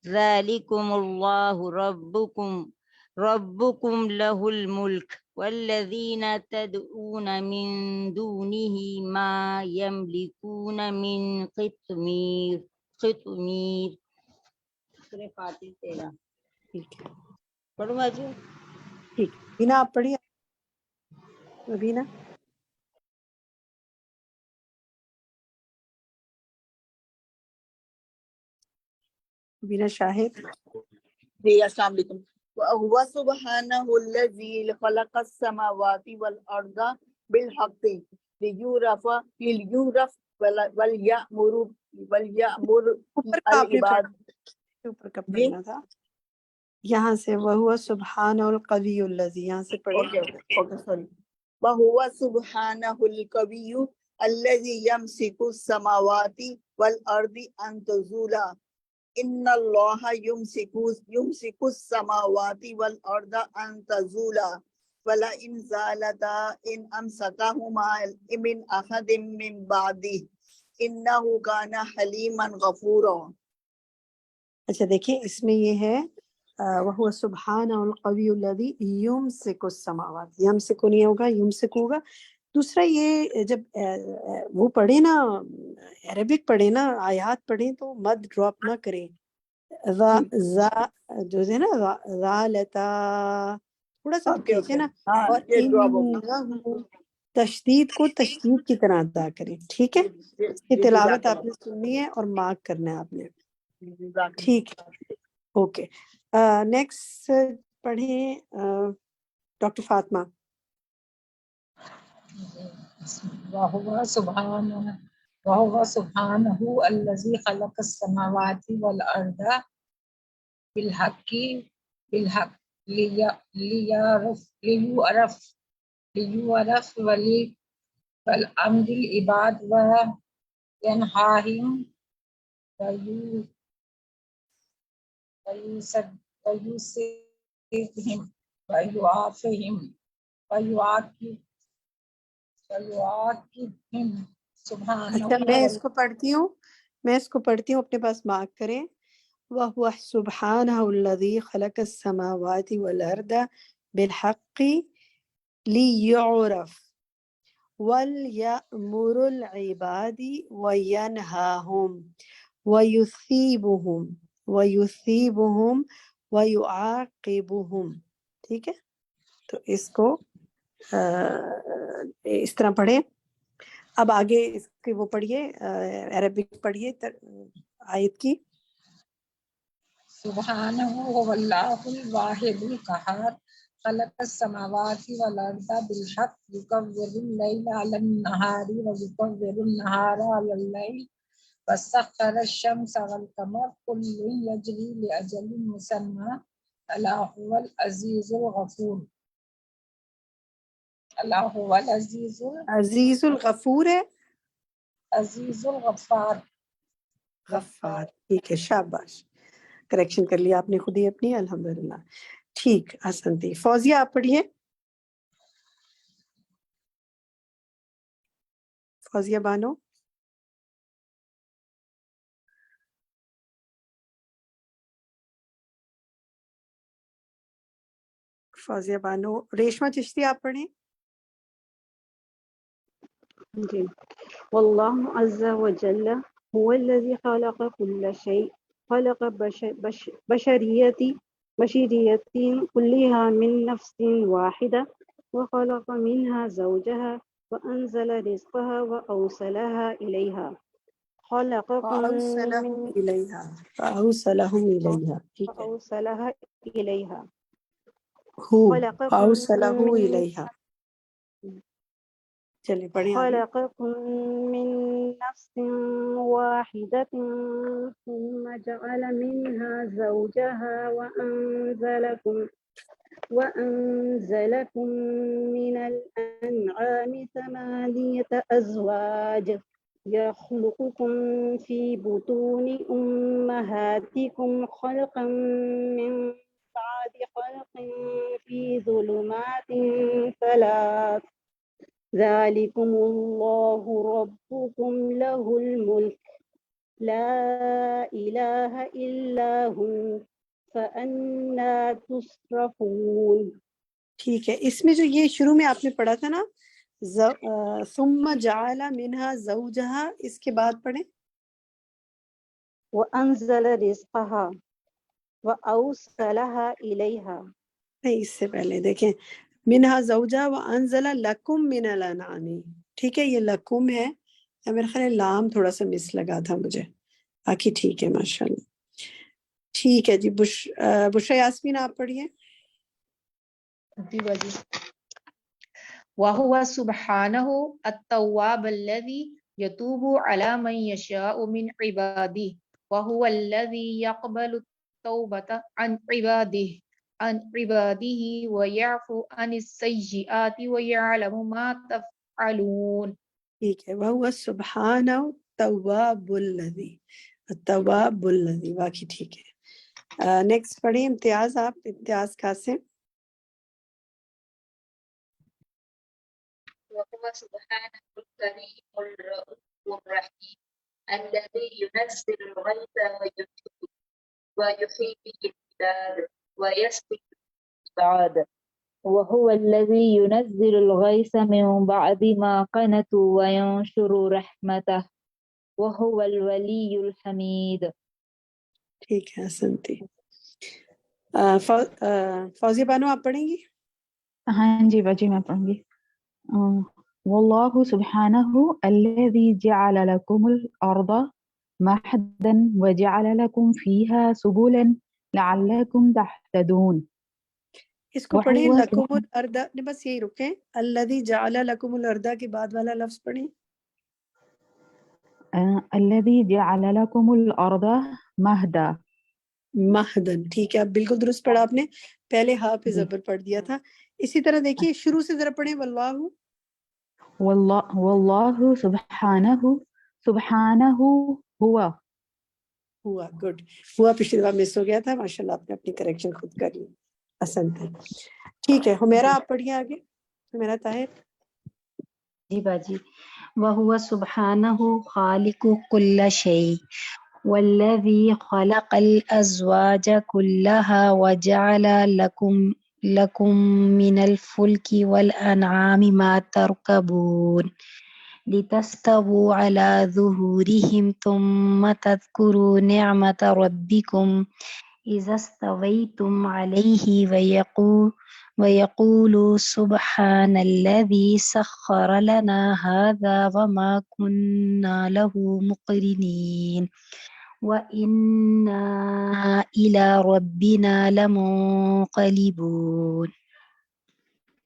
ذلكم الله ربكم له الملك والذين تدعون من دونه ما يملكون من قطمير. فاتح 13. ٹھیک ہے، پڑھوں باجی؟ ٹھیک. بینا آپ پڑھیے. بینا. بینا شاہد. جی السلام علیکم. وهو سبحانه الذي خلق السماوات والأرض بالحق ليعرف وليأمر العباد. اوپر کا پڑھنا تھا یہاں سے. وهو سبحان القوی الذی، یہاں سے پڑھیں. Okay sorry. وهو سبحانه القوی الذي يمسك السماوات والأرض أن تزولا إن الله يمسك السماوات والأرض أن تزولا ولئن زالتا إن أمسكهما من أحد من بعده إنه كان حليما غفورا. اچھا دیکھیں اس میں یہ ہے وَهُوَ سُبْحَانَهُ الْقَوِيُّ الَّذِي يُمْسِكُ السَّمَاوَاتِ. یمسک نہیں ہوگا، یمسک ہوگا. دوسرا یہ جب وہ پڑھے نا عربک پڑھے نا آیات پڑھیں تو مد ڈراپ نہ کریں، جو ہے نا ذالتا تھوڑا سا کھینچے نا، اور انہو تشدید کو تشدید کی طرح ادا کریں، ٹھیک ہے؟ اس کی تلاوت آپ نے سننی ہے اور مارک کرنا ہے آپ نے، ٹھیک ہے؟ اوکے، نیکسٹ پڑھیں ڈاکٹر فاطمہ۔ وهو سبحانه الذي خلق السماوات والأرض بالحق ليعرف والأمر العباد وينهاهم ويوصفهم ويعافهم ويعاقبهم سبحانه اچھا میں اس کو پڑھتی ہوں اپنے پاس مارک کریں۔ وَهُوَ سُبْحَانَهُ الَّذِي خَلَقَ السَّمَاوَاتِ وَالْأَرْضَ بِالْحَقِّ لِيُعْرَفَ وَلْيَأْمُرُ الْعِبَادِ وَيَنْهَاهُمْ وَيُثِيبُهُمْ وَيُعَاقِبُهُمْ، ٹھیک ہے؟ تو اس کو اس طرح پڑھیں۔ اب آگے اس کی وہ پڑھیے، عربک پڑھیے آیت کی۔ سبحانہ هو اللہ الواحد القہار خلق السماوات والارض بالحق یکور اللیل علی النہار ویکور النہار علی اللیل وسخر الشمس والقمر کل یجری لاجل مسمى الا هو العزیز الغفور۔ اللہ هو العزیز عزیز الغفور ہے، عزیز الغفار غفار، ٹھیک ہے، شاباش، کریکشن کر لیا آپ نے خود ہی اپنی، الحمدللہ، ٹھیک، حسن تھی۔ فوزیہ آپ پڑھیے، فوزیہ بانو۔ فوزیہ بانو۔ ریشمہ چشتی آپ پڑھیں۔ جی، واللہ عز وجل هو الذي خلق كل شيء، خلق بشریتی كلها من نفس واحدة وخلق منها زوجها وأنزل رزقها وأوصلها إليها خلقكم فأوصلهم من إليها، ٹھیک ہے، وأوصلها إليها خلقكم فأوصله من إليها، چلے پڑھیں آگے۔ خلقكم من نفس واحدة ثم جعل منها زوجها وأنزلكم من الأنعام ثمانية أزواج يخلقكم في بطون أمهاتكم خلقا من بعد خلق في ظلمات ثلاث ذلكم الله ربكم له الملك لا إله إلا هو فأنا تصرفون۔ ٹھیک ہے، اس میں جو یہ شروع میں آپ نے پڑھا تھا نا ثم جعل منها زوجها، اس کے بعد پڑھیں وأنزل رزقها وأوصلها إليها، نہیں، اس سے پہلے دیکھیں منها زوجها وانزل لکم من الانعام، ٹھیک ہے، یہ لکم ہے، میرے خیال ہے لام تھوڑا سا مس لگا تھا مجھے، باقی ٹھیک ہے ماشاءاللہ، ٹھیک ہے جی۔ بشرا یاسمین آپ پڑھیے۔ جی باجی۔ وَهُوَ سُبْحَانَهُ التَّوَّابُ الَّذِي يَتُوبُ عَلَى مَن يَشَاءُ مِنْ عِبَادِهِ وَهُوَ الَّذِي يَقْبَلُ التَّوْبَةَ عَنْ عِبَادِهِ وَيَعْفُو عَنِ السَّيِّئَاتِ وَيَعْلَمُ مَا تَفْعَلُونَ۔ ٹھیک ہے، وَهُوَ سُبْحَانَهُ التَّوَّابُ الَّذِي، باقی ٹھیک ہے۔ نیکسٹ پڑھیں امتیاز، آپ امتیاز قاسم۔ وهو سبحانه الكريم الرؤوف الرحيم الذي ينزل الغيث ويحيي به البلاد ويسقي العباد وهو الذي ينزل الغيث من بعد ما قنطوا وينشر رحمته وهو الولي الحميد. ٹھیک ہے حسنتی. فوزیہ بانو آپ پڑھیں گی؟ ہاں جی باجی میں پڑھوں گی. واللہ سبحانہ الذي جعل لكم الأرض مهدا وجعل لكم فيها سبلا لعلكم تهتدون. اس کو پڑھیں وهو لکم الارض، بس یہی رکیں. الذی جعل لکم الارض کے بعد والا لفظ پڑھیں. الذي جعل لكم الأرض مهدا. مہدن، ٹھیک ہے، اب بالکل درست پڑھا آپ نے. پہلے ہا پہ زبر پڑھ دیا تھا. اسی طرح دیکھیے شروع سے ذرا پڑھیں. واللہ سبحانہ ہوا. ہوا، گڈ. ہوا پچھلی دفعہ مس ہو گیا تھا، ماشاءاللہ آپ نے اپنی کریکشن خود کر لی. احسنت ہے. ٹھیک ہے حمیرہ آپ پڑھیے آگے. حمیرہ طاہر. جی باجی. وهو سبحانه خالق كل شيء والذي خلق الأزواج كلها وجعل لكم من الفلك والأنعام ما تركبون لتستووا على ظهورهم ثم تذكروا نعمة ربكم إذا استويتم عليه ويقولوا سبحان الذي سخر لنا هذا وما كنا له مقرنين وإنا إلى ربنا لمنقلبون.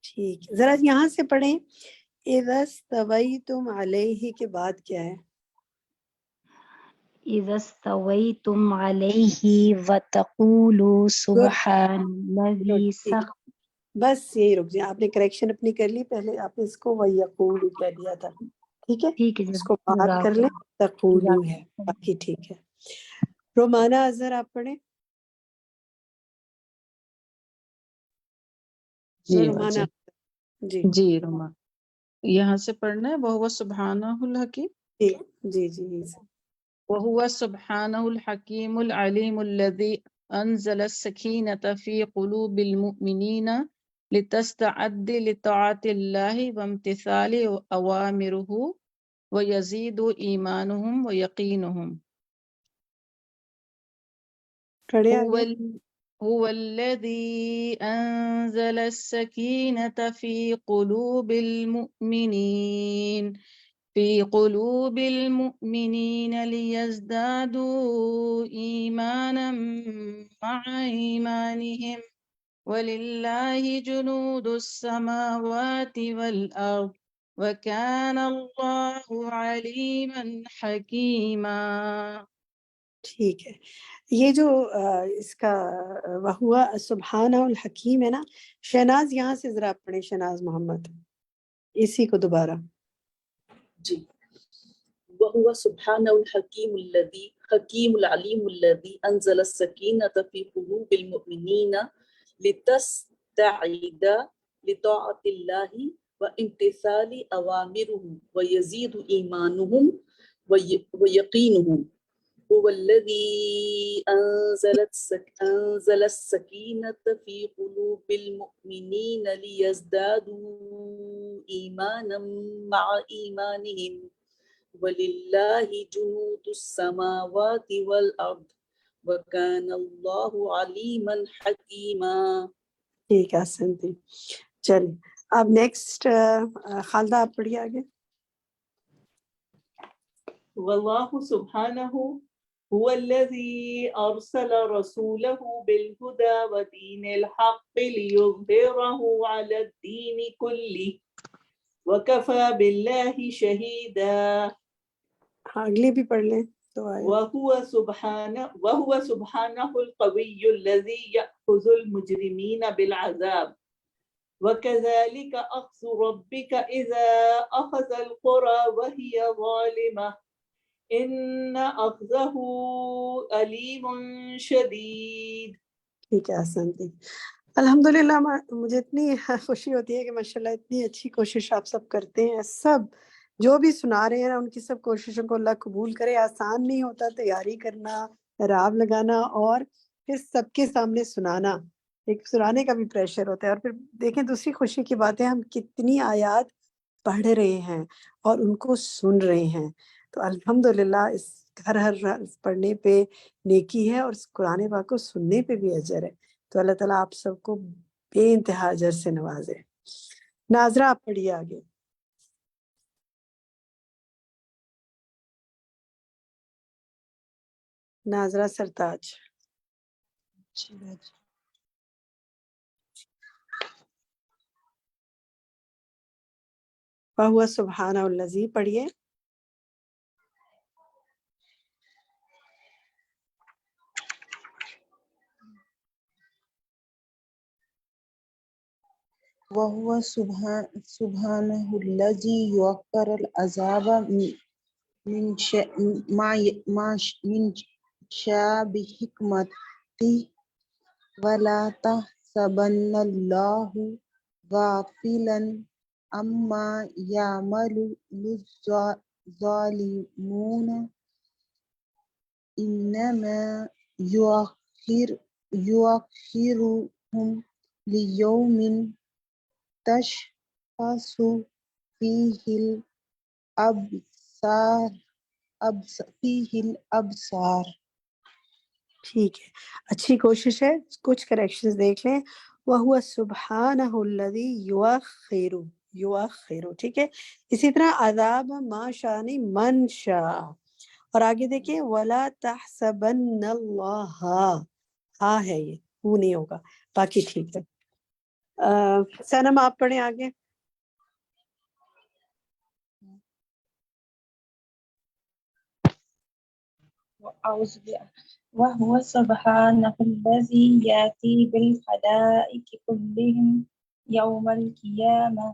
ٹھیک، ذرا یہاں سے پڑھیں. اذا استویتم علیہ کے بعد کیا ہے؟ إذا استويتم عليه وتقولوا سبحان الذي سخر. بس یہی رک جائیں. آپ نے کریکشن اپنی کر لی. پہلے آپ نے اس کو وَيَقُولُ کہہ دیا تھا. ٹھیک ہے، اس کو بات کر لیں. تقولو ہے، باقی ٹھیک ہے. رومانہ اظہر آپ پڑھیں. جی رومانہ. جی روما یہاں سے پڑھنا ہے. وَهُوَ سُبْحَانَهُ الْحَكِيمُ. جی. وَهُوَ سُبْحَانَهُ الْحَكِيمُ الْعَلِيمُ الَّذِي أَنزَلَ السَّكِينَةَ فِي قُلُوبِ الْمُؤْمِنِينَ لِتَسْتَعِدَّ لِطَاعَةِ اللَّهِ وَامْتِثَالِ أَوَامِرِهِ وَيَزِيدُ إِيمَانُهُمْ وَيَقِينُهُمْ. هو الذي أنزل السكينة في قلوب المؤمنين ليزدادوا إيمانا مع إيمانهم ولله جنود السماوات والأرض وكان الله عليما حكيما. ٹھیک ہے. یہ جو اس کا وہوا سبحانہ الحکیم ہے نا، شہناز یہاں سے ذرا پڑھیں. شہناز محمد اسی کو دوبارہ. جی. وهو سبحانه الحكيم الذي حكيم العليم الذي أنزل السكينة في قلوب المؤمنين لتستعد لطاعة الله وامتثال أوامره ويزيد إيمانهم ويقينهم. هو الذي أنزل السكينة في قلوب المؤمنين ليزدادوا إيمانا مع إيمانهم ولله جنود السماوات والأرض وكان الله عليما حكيما. ٹھیک ہے سنتی. چلیے اب نیکسٹ خالدہ آپ پڑھیے آگے. والله سبحانه هو الذي أرسل رسوله بالهدى ودين الحق ليظهره على الدين كله وكفى بالله شهيدا. اگلی بھی پڑھ لیں. وهو سبحانه القوي الذي يأخذ المجرمين بالعذاب وكذلك أخذ ربك إذا أخذ القرى وهي ظالمة إن أخذه أليم شديد. ٹھیک ہے سنتی. الحمدللہ مجھے اتنی خوشی ہوتی ہے کہ ماشاءاللہ اتنی اچھی کوشش آپ سب کرتے ہیں. سب جو بھی سنا رہے ہیں نا ان کی سب کوششوں کو اللہ قبول کرے. آسان نہیں ہوتا تیاری کرنا، راب لگانا اور پھر سب کے سامنے سنانا. ایک سنانے کا بھی پریشر ہوتا ہے. اور پھر دیکھیں دوسری خوشی کی بات ہے ہم کتنی آیات پڑھ رہے ہیں اور ان کو سن رہے ہیں. تو الحمدللہ اس ہر روز پڑھنے پہ نیکی ہے اور اس قرآن پاک کو سننے پہ بھی اجر ہے. تو اللہ تعالیٰ آپ سب کو بے انتہا اجر سے نوازے. ناظرہ آپ پڑھیے آگے. ناظرہ سرتاج. فَهُوَ سُبْحَانَهُ الَّذِي پڑھیے. وهو سبحانه الذي يوفر العذاب من شاء بحكمته ولا تحسبن الله غافلا عما يعمل الظالمون إنما يؤخرهم ليوم تشخص فيه الأبصار. ٹھیک ہے، اچھی کوشش ہے. کچھ کریکشنز دیکھ لیں. وَهُوَ سُبْحَانَهُ الَّذِي يُؤَخِّرُ. ٹھیک ہے. اسی طرح عذاب ما شاء نہیں من شاء. اور آگے دیکھیں وَلَا تَحْسَبَنَّ اللَّهَ. ہاں ہے یہ، وہ نہیں ہوگا. باقی ٹھیک ہے. سنم آپ پڑھیں آگے. وهو سبحانه الذي يأتي بالخلائق كلهم يوم القيامة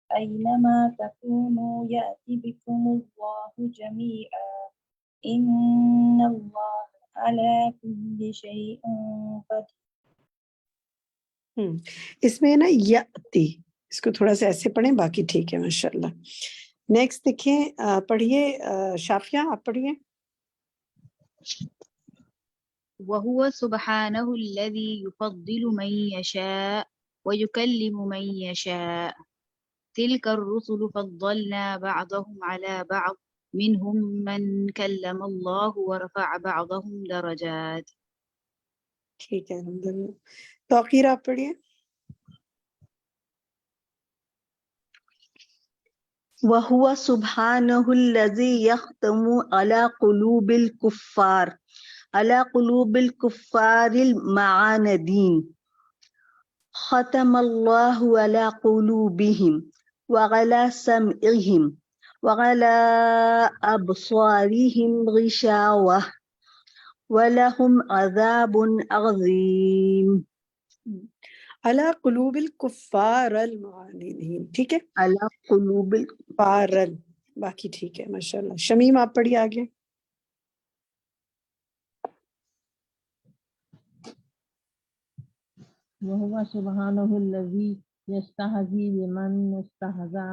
أينما تكونوا يأتي بكم الله جميعا إن الله على كل شيء قدير. اس میں نا یاتی، اس کو تھوڑا سا ایسے پڑھیں، باقی ٹھیک ہے ماشاءاللہ. نیکسٹ دیکھیں پڑھیے شافیہ آپ پڑھیے. وهو سبحانه الذي يفضل من يشاء ويكلم من يشاء تلك الرسل فضلنا بعضهم على بعض منهم من كلم الله ورفع بعضهم درجات. ٹھیک ہے الحمدللہ. توقیر آپ پڑھیے. وَهُوَ سُبْحَانَهُ الَّذِي يَخْتَمُ عَلَى قُلُوبِ الْكُفَّارِ الْمَعَانِدِينَ ختم الله على قلوبهم وعلى سمعهم وعلى أبصارهم غشاوة ولهم عذاب عظيم. علی قلوب الکفار المعاندین. ٹھیک ہے. علی قلوب الکفار. باقی ٹھیک ہے ماشاءاللہ. شمیم آپ پڑھیے آگے. وهو سبحانه الذي يستهزئ بمن استهزأ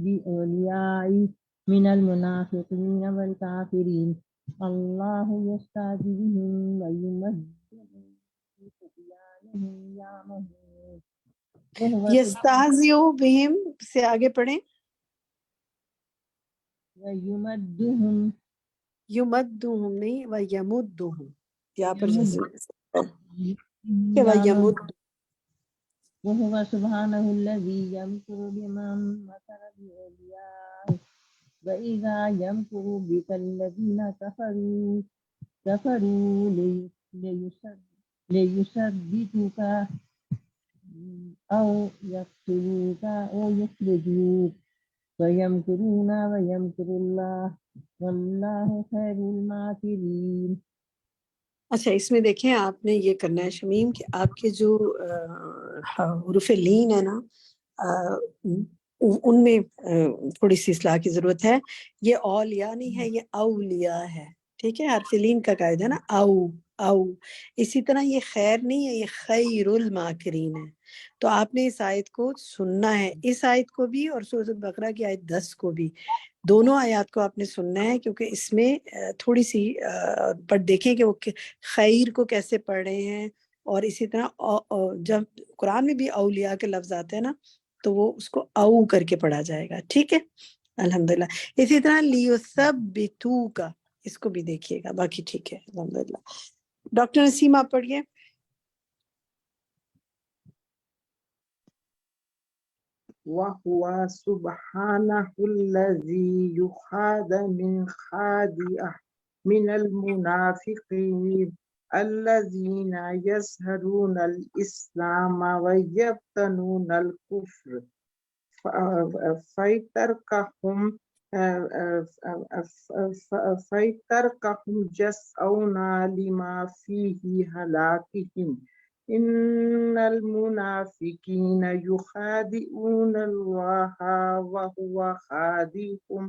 بأوليائه من المنافقين والكافرين الله يستهزئ بهم ويمدهم في طغيانهم يعمهون. یستہزئ بہم سے آگے پڑھیں. یمدہم نہیں ویمدہم، یہاں پر جیسے وهو سبحانه الذي يمكر بمن مكر بأوليائه وإذا يمكر بك الذين كفروا ليثبتوك أو يقتلوك أو يخرجوك ويمكرون ويمكر الله والله خير الماكرين. اچھا اس میں دیکھیں آپ نے یہ کرنا ہے شمیم کہ آپ کے جو حروف لین ہے نا ان میں تھوڑی سی اصلاح کی ضرورت ہے. یہ اولیاء نہیں ہے، یہ اولیاء ہے. ٹھیک ہے. حرف لین کا قاعدہ ہے نا او. اسی طرح یہ خیر نہیں ہے، یہ خیر الماکرین ہے. تو آپ نے اس آیت کو سننا ہے، اس آیت کو بھی اور سورۃ البقرہ کی آیت 10 کو بھی. دونوں آیات کو آپ نے سننا ہے کیونکہ اس میں تھوڑی سی پڑھ دیکھیں کہ وہ خیر کو کیسے پڑھ رہے ہیں اور اسی طرح جب قرآن میں بھی اولیاء کے لفظ آتے ہیں نا تو وہ اس کو او کر کے پڑھا جائے گا. ٹھیک ہے الحمدللہ. اسی طرح لیثبتوک اس کو بھی دیکھیے گا. باقی ٹھیک ہے الحمدللہ. ڈاکٹر نسیم آپ پڑھیے. وهو سبحانه الذي يخاد من المنافقين الذين يظهرون الإسلام ويبطنون الكفر فيتركهم جسعون لما فيه هلاكهم إن المنافقين يخادعون الله وهو خادعهم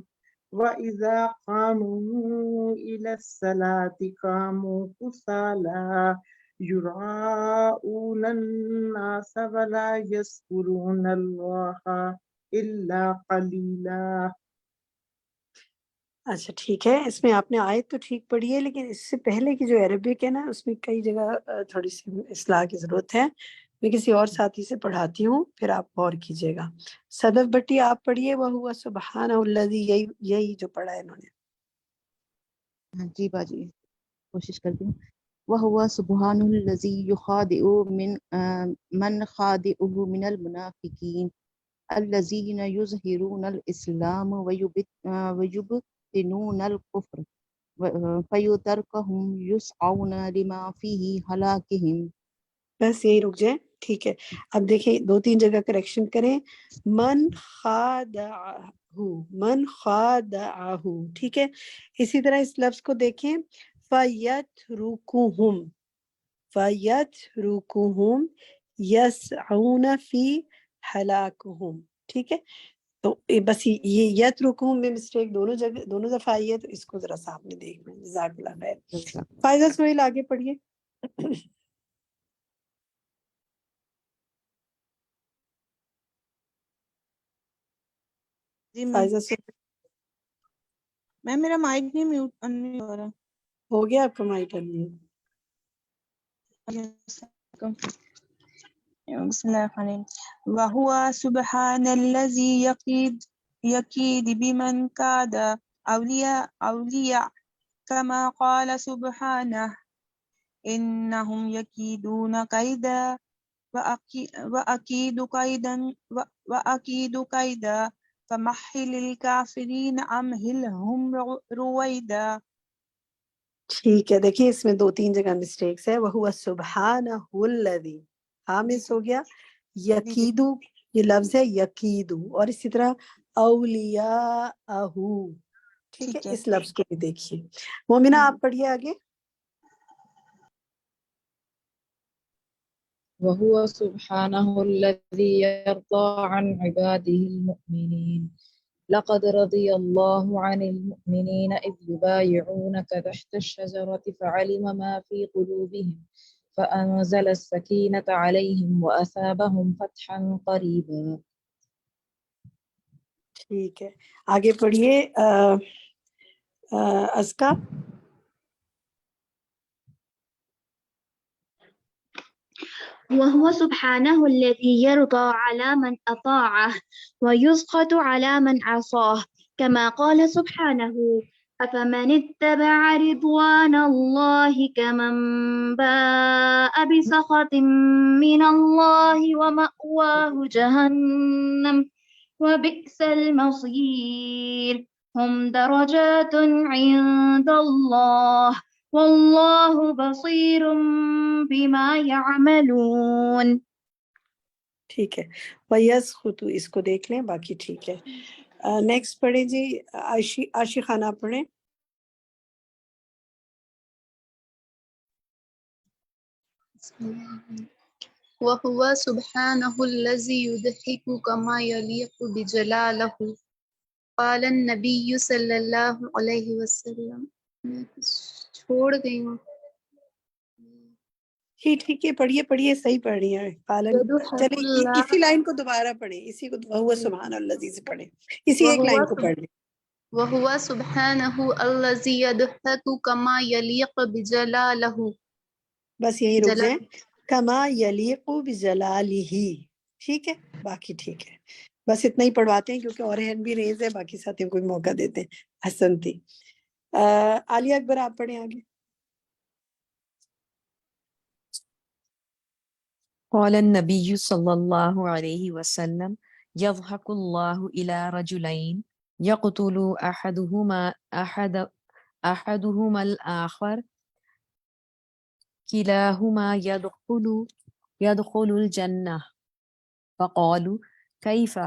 وإذا قاموا إلى الصلاة قاموا كسالى يراءون الناس ولا يذكرون الله إلا قليلا. اچھا ٹھیک ہے. اس میں آپ نے آیت تو ٹھیک پڑھی ہے لیکن اس سے پہلے کی جو عربک ہے نا اس میں کئی جگہ تھوڑی سی اصلاح کی ضرورت ہے. میں کسی اور ساتھی سے پڑھاتی ہوں پھر آپ غور کیجیے گا. صدف بٹی آپ پڑھیے. وَهُوَ سُبْحَانَهُ الَّذِي یہی جو پڑھا ہے انہوں نے. جی باجی کوشش کرتی ہوں. وَهُوَ سُبْحَانَهُ الَّذِي يُخَادِعُ مَنْ خَادِعُهُ مِنَ الْمُنَافِقِينَ الَّذِينَ يُظْهِرُونَ الْإِسْلَامَ وَيُبْطِنُونَ الْكُفْرَ فَيُتَرْكُهُمْ يُسْعَوْنَ لِمَا فِيهِ هَلَاكِهِمْ. بس یہی رک جائیں. ٹھیک ہے. اب دیکھیں 2-3 جگہ کریکشن کریں. من خادعہ. ٹھیک ہے. اسی طرح اس لفظ کو دیکھیں فَيَتْرُكُهُمْ يَسْعُونَ فِي هَلَاكِهِمْ. ٹھیک ہے. تو بس یہ یترکہم میں مسٹیک دونوں دفعہ آئی ہے تو اس کو ذرا سا آپ نے دیکھنا ہے. جزاک اللہ خیر. فائزہ سہیل آگے پڑھیے. جی فائزہ سہیل میم میرا مائک نہیں میوٹ نہیں ہو رہا. ہو گیا آپ کا مائک انمیوٹ. بسم اللہ الرحمن الرحیم. وَهُوَ سُبْحَانَ الَّذِي يَكِيدُ بِمَنْ كَادَ أَوْلِيَاءَ كَمَا قَالَ سُبْحَانَهُ إِنَّهُمْ يَكِيدُونَ كَيْدًا وَأَكِيدُ كَيْدًا فَمَهِّلِ الْكَافِرِينَ أَمْهِلْهُمْ رُوَيْدًا. ٹھیک ہے. دیکھیں اس میں 2-3 جگہ مسٹیکس ہے. وَهُوَ سُبْحَانَهُ الَّذِي ہاں مس ہو گیا. یقیدو یہ لفظ ہے یقیدو. اور اسی طرح اولیاءہ. ٹھیک ہے. اس لفظ کو بھی دیکھیے. مومنہ آپ پڑھیے آگے. وهو سبحانه الذي يرضى عن عباده المؤمنين لقد رضي الله عن المؤمنين إذ يبايعونك تحت الشجرة فعلم ما في قلوبهم فأنزل السكينة عليهم وأثابهم فتحا قريبا. ٹھیک ہے. آگے پڑھیے ازکا. وهو سبحانه الذي يرضى على من أطاعه ويسخط على من عصاه كما قال سبحانه أفمن اتبع رضوان الله كمن باء بسخط من الله ومأواه جهنم وبئس المصير. هم درجات عند الله واللہ بصیر بما یعملون. ٹھیک ہے. وَيَسْخُطُ اس کو دیکھ لیں. باقی ٹھیک ہے. نیکسٹ پڑھیں جی. عاشی خانہ پڑھیں. وَهُوَ سُبْحَانَهُ الَّذِي يُضْحِكُ كَمَا يَلِيقُ بِجَلَالِهِ. قال النبی صلی اللہ علیہ وسلم. میں چھوڑ گئی ہوں. ٹھیک ہے. پڑھیے صحیح پڑھ رہی ہیں. چلیے اسی لائن کو دوبارہ پڑھیں. اسی کو وَهُوَ سبحان الذی سے پڑھیں. اسی ایک لائن کو پڑھ لیں. وَهُوَ سُبْحَانَهُ الَّذِي يُضْحِكُ كَمَا يَلِيقُ بِجَلَالِهِ. بس یہیں رک جائیں. کما یلیق بجلالہ، ٹھیک ہے، باقی ٹھیک ہے، بس اتنا ہی پڑھواتے ہیں کیونکہ اور ہینڈ بھی ریز ہے، باقی ساتھیوں کو بھی موقع دیتے ہیں. حسنتی. عالیہ اکبر آپ پڑھیں آگے. قال النبي صلى الله عليه وسلم يضحك الله إلى رجلين يقتل أحدهما الآخر كلاهما يدخل الجنة فقالوا كيف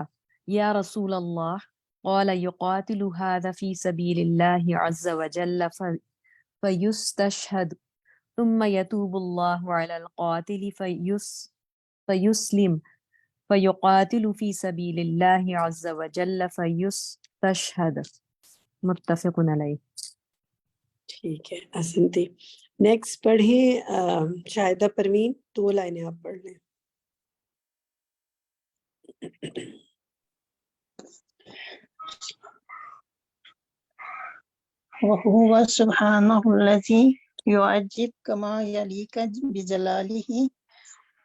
يا رسول الله قال يقاتل هذا في سبيل الله عز وجل فيستشهد ثم يتوب الله على القاتل فيسلم فيقاتل في سبيل الله عز وجل فيستشهد. متفق علیہ. ٹھیک ہے حسنتی. نیکسٹ پڑھیں شاہدہ پروین، 2 لائنیں آپ پڑھ لیں. وهو سبحانه الذي يعجب كما يليق بجلاله.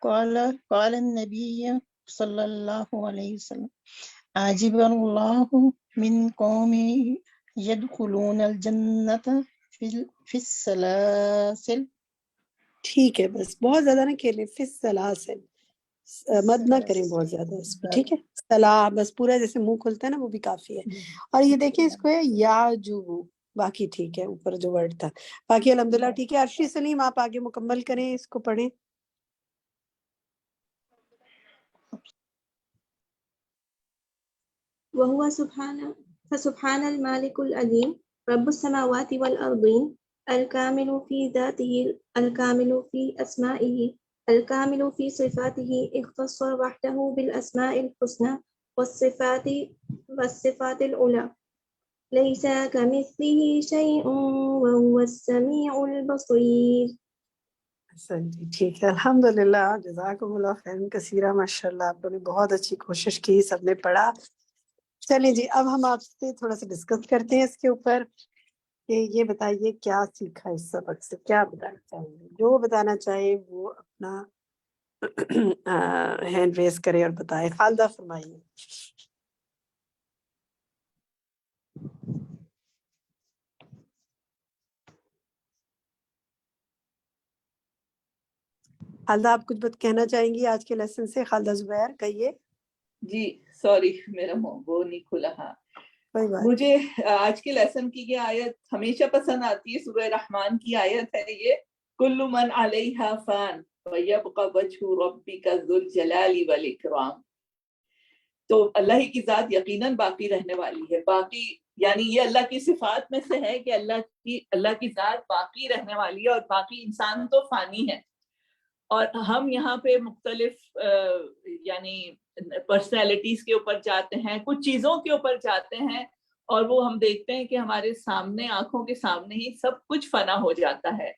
قال النبي صلى الله عليه وسلم عجب الله من قوم يدخلون الجنة في السلاسل. ٹھیک ہے، بس بہت زیادہ نہ کھیلیں. فی السلاسل، مد نہ کریں بہت زیادہ اس پہ، ٹھیک ہے. سلا بس پورا جیسے منہ کھلتا ہے نا وہ بھی کافی ہے. اور یہ دیکھیں اس کو ہے یا جو، باقی ٹھیک ہے، اوپر جو ورڈ تھا باقی الحمدللہ ٹھیک ہے. عرشی سلیم آپ آگے مکمل کریں، اس کو پڑھیں. وهو فسبحان المالك العليم رب السماوات والأرضين الكامل في ذاته الكامل في أسمائه الكامل في صفاته اختص وحده بالأسماء الحسنى والصفات العلى ليس كمثله شيء وهو السميع البصير. جی ٹھیک ہے الحمدللہ. جزاکم اللہ خیر کثیرہ. ماشاء اللہ آپ نے بہت اچھی کوشش کی، سب نے پڑھا. چلیں جی اب ہم آپ سے تھوڑا سا ڈسکس کرتے ہیں اس کے اوپر کہ یہ بتائیے کیا سیکھا اس سبق سے، کیا بتانا چاہیں. جو بتانا چاہے وہ اپنا ہینڈ ریز کرے اور بتائے. خالدہ فرمائیے. خالدہ آپ کچھ کہنا چاہیں گی آج کے لیسن سے؟ خالدہ زبیر کہیے. جی سوری میرا وہ نہیں کھلا. ہاں مجھے آج کے لیسن کی یہ آیت ہمیشہ پسند آتی ہے. سورہ رحمان کی آیت ہے یہ، کل من علیہا فان ویبقى وجہ ربک ذو الجلال والاکرام. تو اللہ ہی کی ذات یقیناً باقی رہنے والی ہے. باقی یعنی یہ اللہ کی صفات میں سے ہے کہ اللہ کی ذات باقی رہنے والی ہے، اور باقی انسان تو فانی ہے. اور ہم یہاں پہ مختلف یعنی پرسنالٹیز کے اوپر جاتے ہیں، کچھ چیزوں کے اوپر جاتے ہیں، اور وہ ہم دیکھتے ہیں کہ ہمارے سامنے، آنکھوں کے سامنے ہی سب کچھ فنا ہو جاتا ہے.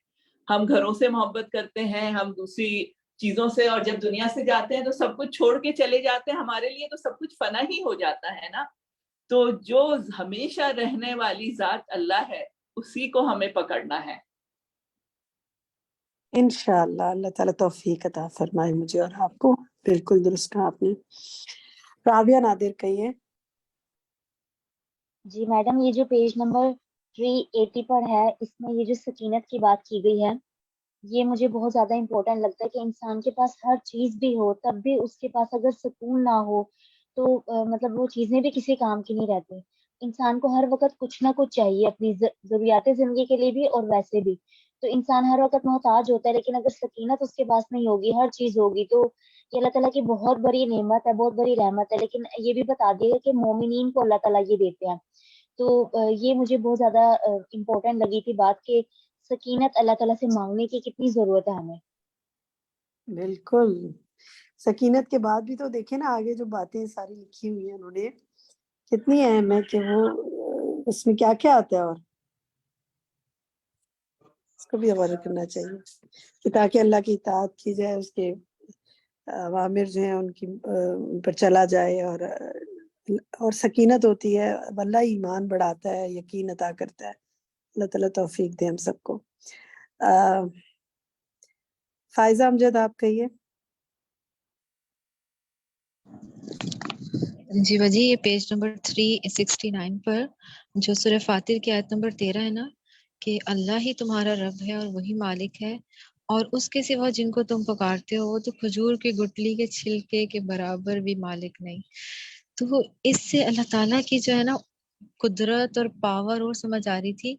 ہم گھروں سے محبت کرتے ہیں، ہم دوسری چیزوں سے، اور جب دنیا سے جاتے ہیں تو سب کچھ چھوڑ کے چلے جاتے ہیں. ہمارے لیے تو سب کچھ فنا ہی ہو جاتا ہے نا. تو جو ہمیشہ رہنے والی ذات اللہ ہے اسی کو ہمیں پکڑنا ہے. انشاءاللہ اللہ تعالیٰ توفیق عطا فرمائے مجھے اور آپ کو. بالکل درست کہا آپ نے. رابعہ نادر کہیے. جی میڈم، یہ جو پیج نمبر 380 پر ہے، اس میں یہ جو سکینت کی بات کی گئی ہے، یہ مجھے بہت زیادہ امپورٹنٹ لگتا ہے کہ انسان کے پاس ہر چیز بھی ہو، تب بھی اس کے پاس اگر سکون نہ ہو تو مطلب وہ چیزیں بھی کسی کام کی نہیں رہتی. انسان کو ہر وقت کچھ نہ کچھ چاہیے اپنی ضروریات زندگی کے لیے بھی اور ویسے بھی. تو انسان ہر وقت محتاج ہوتا ہے، لیکن اگر سکینت اس کے پاس نہیں ہوگی، ہر چیز ہوگی، تو یہ اللہ تعالیٰ کی بہت بڑی نعمت ہے، بہت بڑی رحمت ہے. لیکن یہ بھی بتا دیا کہ مومنین کو اللہ تعالیٰ یہ دیتے ہیں. تو یہ مجھے بہت زیادہ امپورٹنٹ لگی تھی بات کہ سکینت اللہ تعالیٰ سے مانگنے کی کتنی ضرورت ہے ہمیں. بالکل. سکینت کے بعد بھی تو دیکھیں نا آگے جو باتیں ساری لکھی ہوئی ہیں انہوں نے، کتنی اہم ہے کہ وہ اس میں کیا کیا آتا ہے، اور اس کو بھی حوالہ کرنا چاہیے کہ تاکہ اللہ کی اطاعت کی جائے، اس کے اوامر جو ہیں ان پر چلا جائے، اور سکینت ہوتی ہے. اللہ ایمان بڑھاتا ہے، یقین عطا کرتا ہے. اللہ تعالیٰ توفیق دے ہم سب کو. فائزہ امجد آپ کہیے. جی باجی یہ پیج نمبر 369 پر جو سورہ فاتر کی آیت نمبر 13 ہے نا کہ اللہ ہی تمہارا رب ہے اور وہی مالک ہے اور اس کے سوا جن کو تم پکارتے ہو وہ تو کھجور کے گٹلی کے چھلکے کے برابر بھی مالک نہیں. تو اس سے اللہ تعالیٰ کی جو ہے نا قدرت اور پاور اور سمجھ آ رہی تھی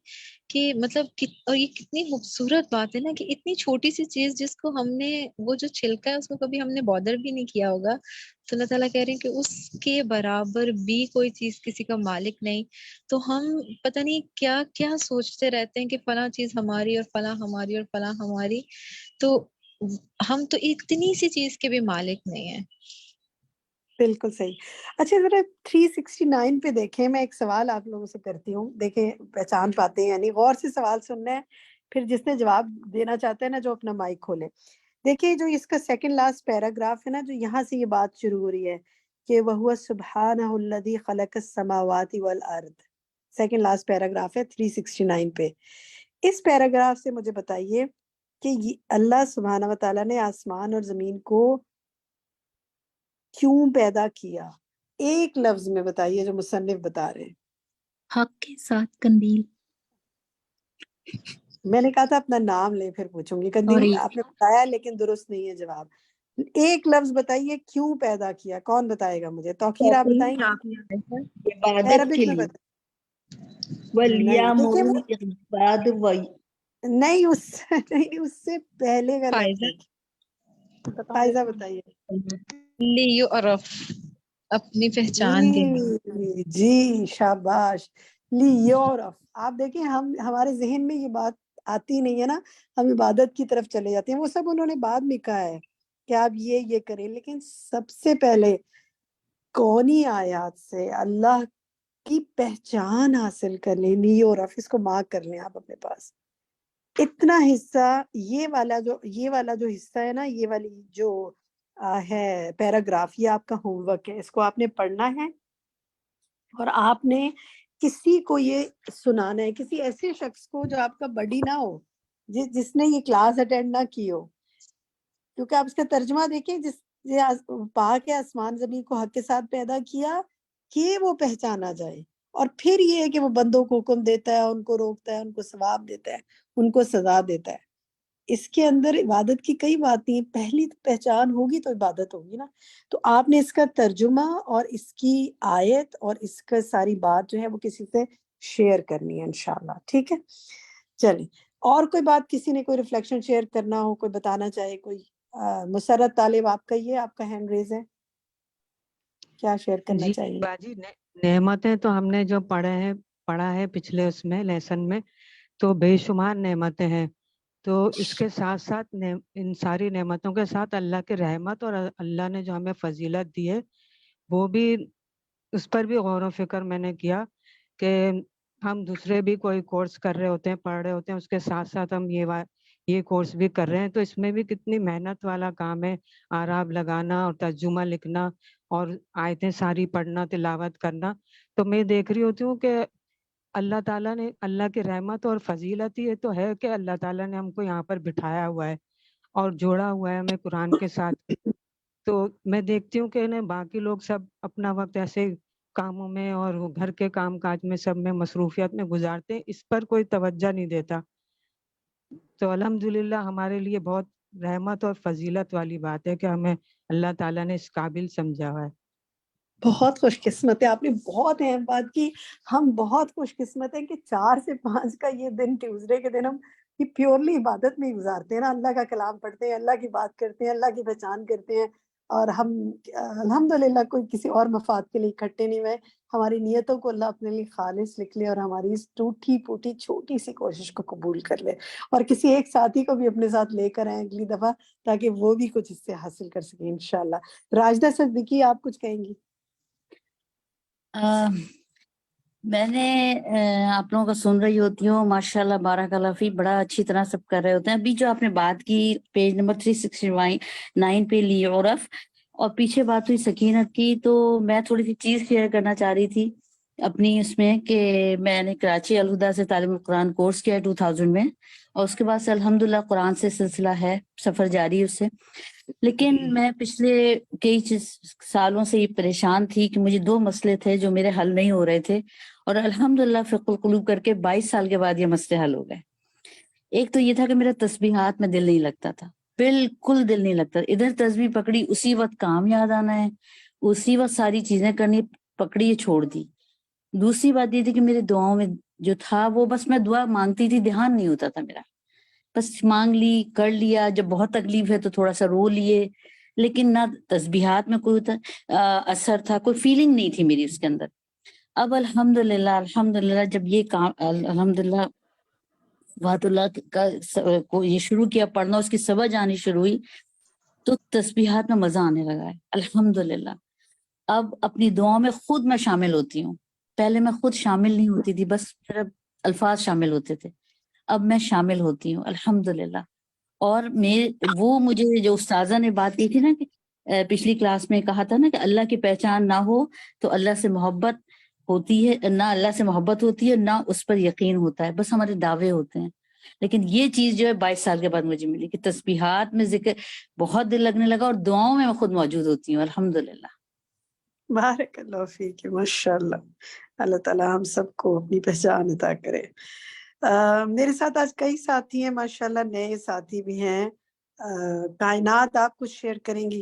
کہ مطلب اور یہ کتنی خوبصورت بات ہے نا کہ اتنی چھوٹی سی چیز جس کو ہم نے وہ جو چھلکا ہے اس کو کبھی ہم نے بادر بھی نہیں کیا ہوگا تو اللہ تعالیٰ کہہ رہے ہیں کہ اس کے برابر بھی کوئی چیز کسی کا مالک نہیں. تو ہم پتہ نہیں کیا کیا سوچتے رہتے ہیں کہ فلاں چیز ہماری اور فلاں ہماری اور فلاں ہماری, تو ہم تو اتنی سی چیز کے بھی مالک نہیں ہیں. بالکل صحیح. اچھا ذرا 369 پہ دیکھیں, میں ایک سوال آپ لوگوں سے کرتی ہوں, دیکھیں پہچان پاتے ہیں یعنی غور سے سوال سننا ہے, پھر جس نے جواب دینا چاہتا ہے نا جو اپنا مائک کھولے. دیکھیں جو اس کا سیکنڈ لاسٹ پیراگراف ہے نا, جو یہاں سے یہ بات شروع ہو رہی ہے کہ وَهُوَ سُبْحَانَهُ الَّذِي خَلَقَ السَّمَاوَاتِ وَالْأَرْضِ, سیکنڈ لاسٹ پیراگراف ہے 369 پہ. اس پیراگراف سے مجھے بتائیے کہ اللہ سبحانہ و تعالیٰ نے آسمان اور زمین کو کیوں پیدا کیا, ایک لفظ میں بتائیے جو مصنف بتا رہے ہیں. حق کے ساتھ قندیل. میں نے کہا تھا اپنا نام لیں پھر پوچھوں گی. قندیل آپ نے بتایا لیکن درست نہیں ہے جواب. ایک لفظ بتائیے کیوں پیدا کیا, کون بتائے گا مجھے؟ توقیر آپ بتائیں گے عبادت عربک کے میں لیے. نہیں اس سے پہلے کا لفظ فائزہ بتائیے. لیعرف, اپنی پہچان کے لیے. جی شاباش, لیعرف. آپ دیکھیں ہمارے ذہن میں یہ بات آتی نہیں ہے نا, ہم عبادت کی طرف چلے جاتے ہیں. وہ سب انہوں نے بعد میں کہا ہے کہ آپ یہ کریں, لیکن سب سے پہلے کونی آیات سے اللہ کی پہچان حاصل کر لیں. لیعرف, اس کو مارک کر لیں آپ اپنے پاس. اتنا حصہ یہ والا جو حصہ ہے نا, یہ والی جو ہے پیراگراف, یہ آپ کا ہوم ورک ہے. اس کو آپ نے پڑھنا ہے اور آپ نے کسی کو یہ سنانا ہے, کسی ایسے شخص کو جو آپ کا بڈی نہ ہو, جس نے یہ کلاس اٹینڈ نہ کی ہو, کیونکہ آپ اس کا ترجمہ دیکھیں, جس پاک آسمان زمین کو حق کے ساتھ پیدا کیا کہ وہ پہچانا جائے, اور پھر یہ ہے کہ وہ بندوں کو حکم دیتا ہے, ان کو روکتا ہے, ان کو ثواب دیتا ہے, ان کو سزا دیتا ہے. اس کے اندر عبادت کی کئی باتیں ہیں. پہلی پہچان ہوگی تو عبادت ہوگی نا. تو آپ نے اس کا ترجمہ اور اس کی آیت اور اس کا ساری بات جو ہے وہ کسی سے شیئر کرنی ہے انشاءاللہ. ٹھیک ہے, چلیں. اور کوئی بات کسی نے کوئی ریفلیکشن شیئر کرنا ہو, کوئی بتانا چاہے, کوئی مسرت طالب آپ کا یہ آپ کا ہینڈ ریز ہے, کیا شیئر کرنا چاہیے؟ باجی نعمتیں تو ہم نے جو پڑھا ہے پچھلے اس میں لیسن میں, تو بے شمار نعمتیں ہیں. تو اس کے ساتھ ساتھ ان ساری نعمتوں کے ساتھ اللہ کے رحمت اور اللہ نے جو ہمیں فضیلت دی ہے وہ بھی, اس پر بھی غور و فکر میں نے کیا کہ ہم دوسرے بھی کوئی کورس کر رہے ہوتے ہیں, پڑھ رہے ہوتے ہیں, اس کے ساتھ ساتھ ہم یہ کورس بھی کر رہے ہیں. تو اس میں بھی کتنی محنت والا کام ہے, اعراب لگانا اور ترجمہ لکھنا اور آیتیں ساری پڑھنا, تلاوت کرنا. تو میں دیکھ رہی ہوتی ہوں کہ اللہ تعالیٰ نے, اللہ کی رحمت اور فضیلت یہ تو ہے کہ اللہ تعالیٰ نے ہم کو یہاں پر بٹھایا ہوا ہے اور جوڑا ہوا ہے ہمیں قرآن کے ساتھ. تو میں دیکھتی ہوں کہ باقی لوگ سب اپنا وقت ایسے کاموں میں اور گھر کے کام کاج میں سب میں مصروفیت میں گزارتے ہیں, اس پر کوئی توجہ نہیں دیتا. تو الحمدللہ ہمارے لیے بہت رحمت اور فضیلت والی بات ہے کہ ہمیں اللہ تعالیٰ نے اس قابل سمجھا ہوا ہے. بہت خوش قسمت ہے, آپ نے بہت اہم بات کی. ہم بہت خوش قسمت ہیں کہ 4 سے 5 کا یہ دن, ٹیوزڈے کے دن, ہم یہ پیورلی عبادت میں گزارتے ہیں نا. اللہ کا کلام پڑھتے ہیں, اللہ کی بات کرتے ہیں, اللہ کی پہچان کرتے ہیں, اور ہم الحمدللہ کوئی کسی اور مفاد کے لیے اکٹھے نہیں ہوئے. ہماری نیتوں کو اللہ اپنے لیے خالص لکھ لے اور ہماری اس ٹوٹی پوٹی چھوٹی سی کوشش کو قبول کر لے, اور کسی ایک ساتھی کو بھی اپنے ساتھ لے کر آئیں اگلی دفعہ, تاکہ وہ بھی کچھ اس سے حاصل کر سکیں انشاءاللہ. راجدہ صدیقی آپ کچھ کہیں گی؟ میں نے آپ لوگوں کا سن رہی ہوتی ہوں, ماشاءاللہ بارک اللہ فی, بڑا اچھی طرح سب کر رہے ہوتے ہیں. ابھی جو آپ نے بات کی پیج نمبر 369 پہ لیعرف, اور پیچھے بات ہوئی سکینت کی, تو میں تھوڑی سی چیز شیئر کرنا چاہ رہی تھی اپنی اس میں, کہ میں نے کراچی الہدا سے تعلیم قرآن کورس کیا ہے 2000 میں, اور اس کے بعد سے الحمدللہ قرآن سے سلسلہ ہے، سفر جاری اس سے. لیکن میں پچھلے کئی سالوں سے یہ پریشان تھی کہ مجھے 2 مسئلے تھے جو میرے حل نہیں ہو رہے تھے، اور الحمدللہ فقہ القلوب کر کے 22 سال کے بعد یہ مسئلے حل ہو گئے. ایک تو یہ تھا کہ میرا تسبیحات میں دل نہیں لگتا تھا، بالکل دل نہیں لگتا. ادھر تسبیح پکڑی اسی وقت کام یاد آنا ہے، اسی وقت ساری چیزیں کرنی، پکڑی چھوڑ دی. دوسری بات یہ تھی کہ میرے دعاؤں میں جو تھا وہ بس میں دعا مانگتی تھی، دھیان نہیں ہوتا تھا میرا، بس مانگ لی، کر لیا. جب بہت تکلیف ہے تو تھوڑا سا رو لیے، لیکن نہ تسبیحات میں کوئی اثر تھا، کوئی فیلنگ نہیں تھی میری اس کے اندر. اب الحمدللہ جب یہ کام الحمدللہ وحد اللہ کا کو یہ شروع کیا پڑھنا، اس کی سبج آنی شروع ہوئی، تو تسبیحات میں مزہ آنے لگا ہے الحمدللہ. اب اپنی دعاؤں میں خود میں شامل ہوتی ہوں. پہلے میں خود شامل نہیں ہوتی تھی، بس صرف الفاظ شامل ہوتے تھے. اب میں شامل ہوتی ہوں الحمدللہ. اور وہ مجھے جو استاذہ نے بات کی تھی نا کہ پچھلی کلاس میں کہا تھا نا کہ اللہ کی پہچان نہ ہو تو اللہ سے محبت ہوتی ہے، نہ اللہ سے محبت ہوتی ہے نہ اس پر یقین ہوتا ہے، بس ہمارے دعوے ہوتے ہیں. لیکن یہ چیز جو ہے 22 سال کے بعد مجھے ملی کہ تسبیحات میں ذکر بہت دل لگنے لگا، اور دعاؤں میں خود موجود ہوتی ہوں الحمدللہ. بارک اللہ فیک، ماشاء اللہ. اللہ تعالیٰ ہم سب کو اپنی پہچان عطا کرے. میرے ساتھ آج کئی ساتھی ہیں ماشاءاللہ، نئے ساتھی بھی ہیں. کائنات آپ کچھ شیئر کریں گی؟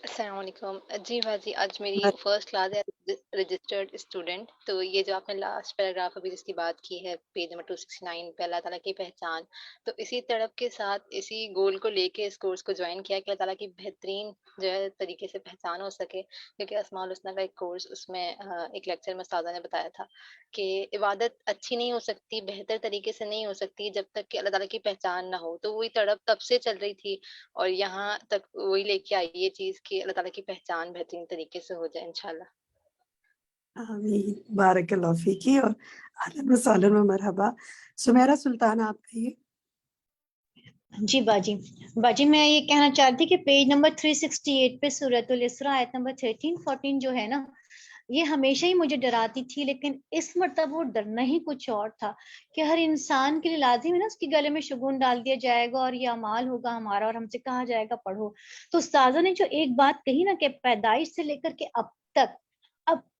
السلام علیکم. جی باجی، آج میری فرسٹ کلاس ہے رجسٹرڈ اسٹوڈنٹ. تو یہ جو آپ نے لاسٹ پیراگراف ابھی جس کی بات کی ہے پیج نمبر 269 پہ، اللہ تعالیٰ کی پہچان، تو اسی طرف کے ساتھ اسی گول کو لے کے اس کورس کو جوائن کیا کہ اللہ تعالیٰ کی بہترین جو ہے طریقے سے پہچان ہو سکے. کیونکہ اسماء الحسنی کا ایک کورس، اس میں ایک لیکچر میں استاذہ نے بتایا تھا کہ عبادت اچھی نہیں ہو سکتی، بہتر طریقے سے نہیں ہو سکتی جب تک کہ اللہ تعالیٰ کی پہچان نہ ہو. تو وہی تڑپ تب سے چل رہی تھی، اور یہاں تک وہی لے کے آئی یہ چیز کہ اللہ تعالیٰ کی پہچان بہترین طریقے سے ہو جائے انشاءاللہ. آمین. بارک اللہ فیکی، اور اہلاً و سہلاً و مرحبا. سمیرہ سلطان، آپ کہیے. جی باجی میں یہ کہنا چاہتی کہ پیج نمبر 368 پہ سورۃ الاسراء آیت نمبر 13-14 جو ہے نا، یہ ہمیشہ ہی مجھے ڈراتی تھی، لیکن اس مرتبہ وہ ڈرنا ہی کچھ اور تھا کہ ہر انسان کے لیے لازم ہے نا اس کے گلے میں شگون ڈال دیا جائے گا، اور یہ اعمال ہوگا ہمارا، اور ہم سے کہا جائے گا پڑھو. تو استاذہ نے جو ایک بات کہی نا کہ پیدائش سے لے کر کے اب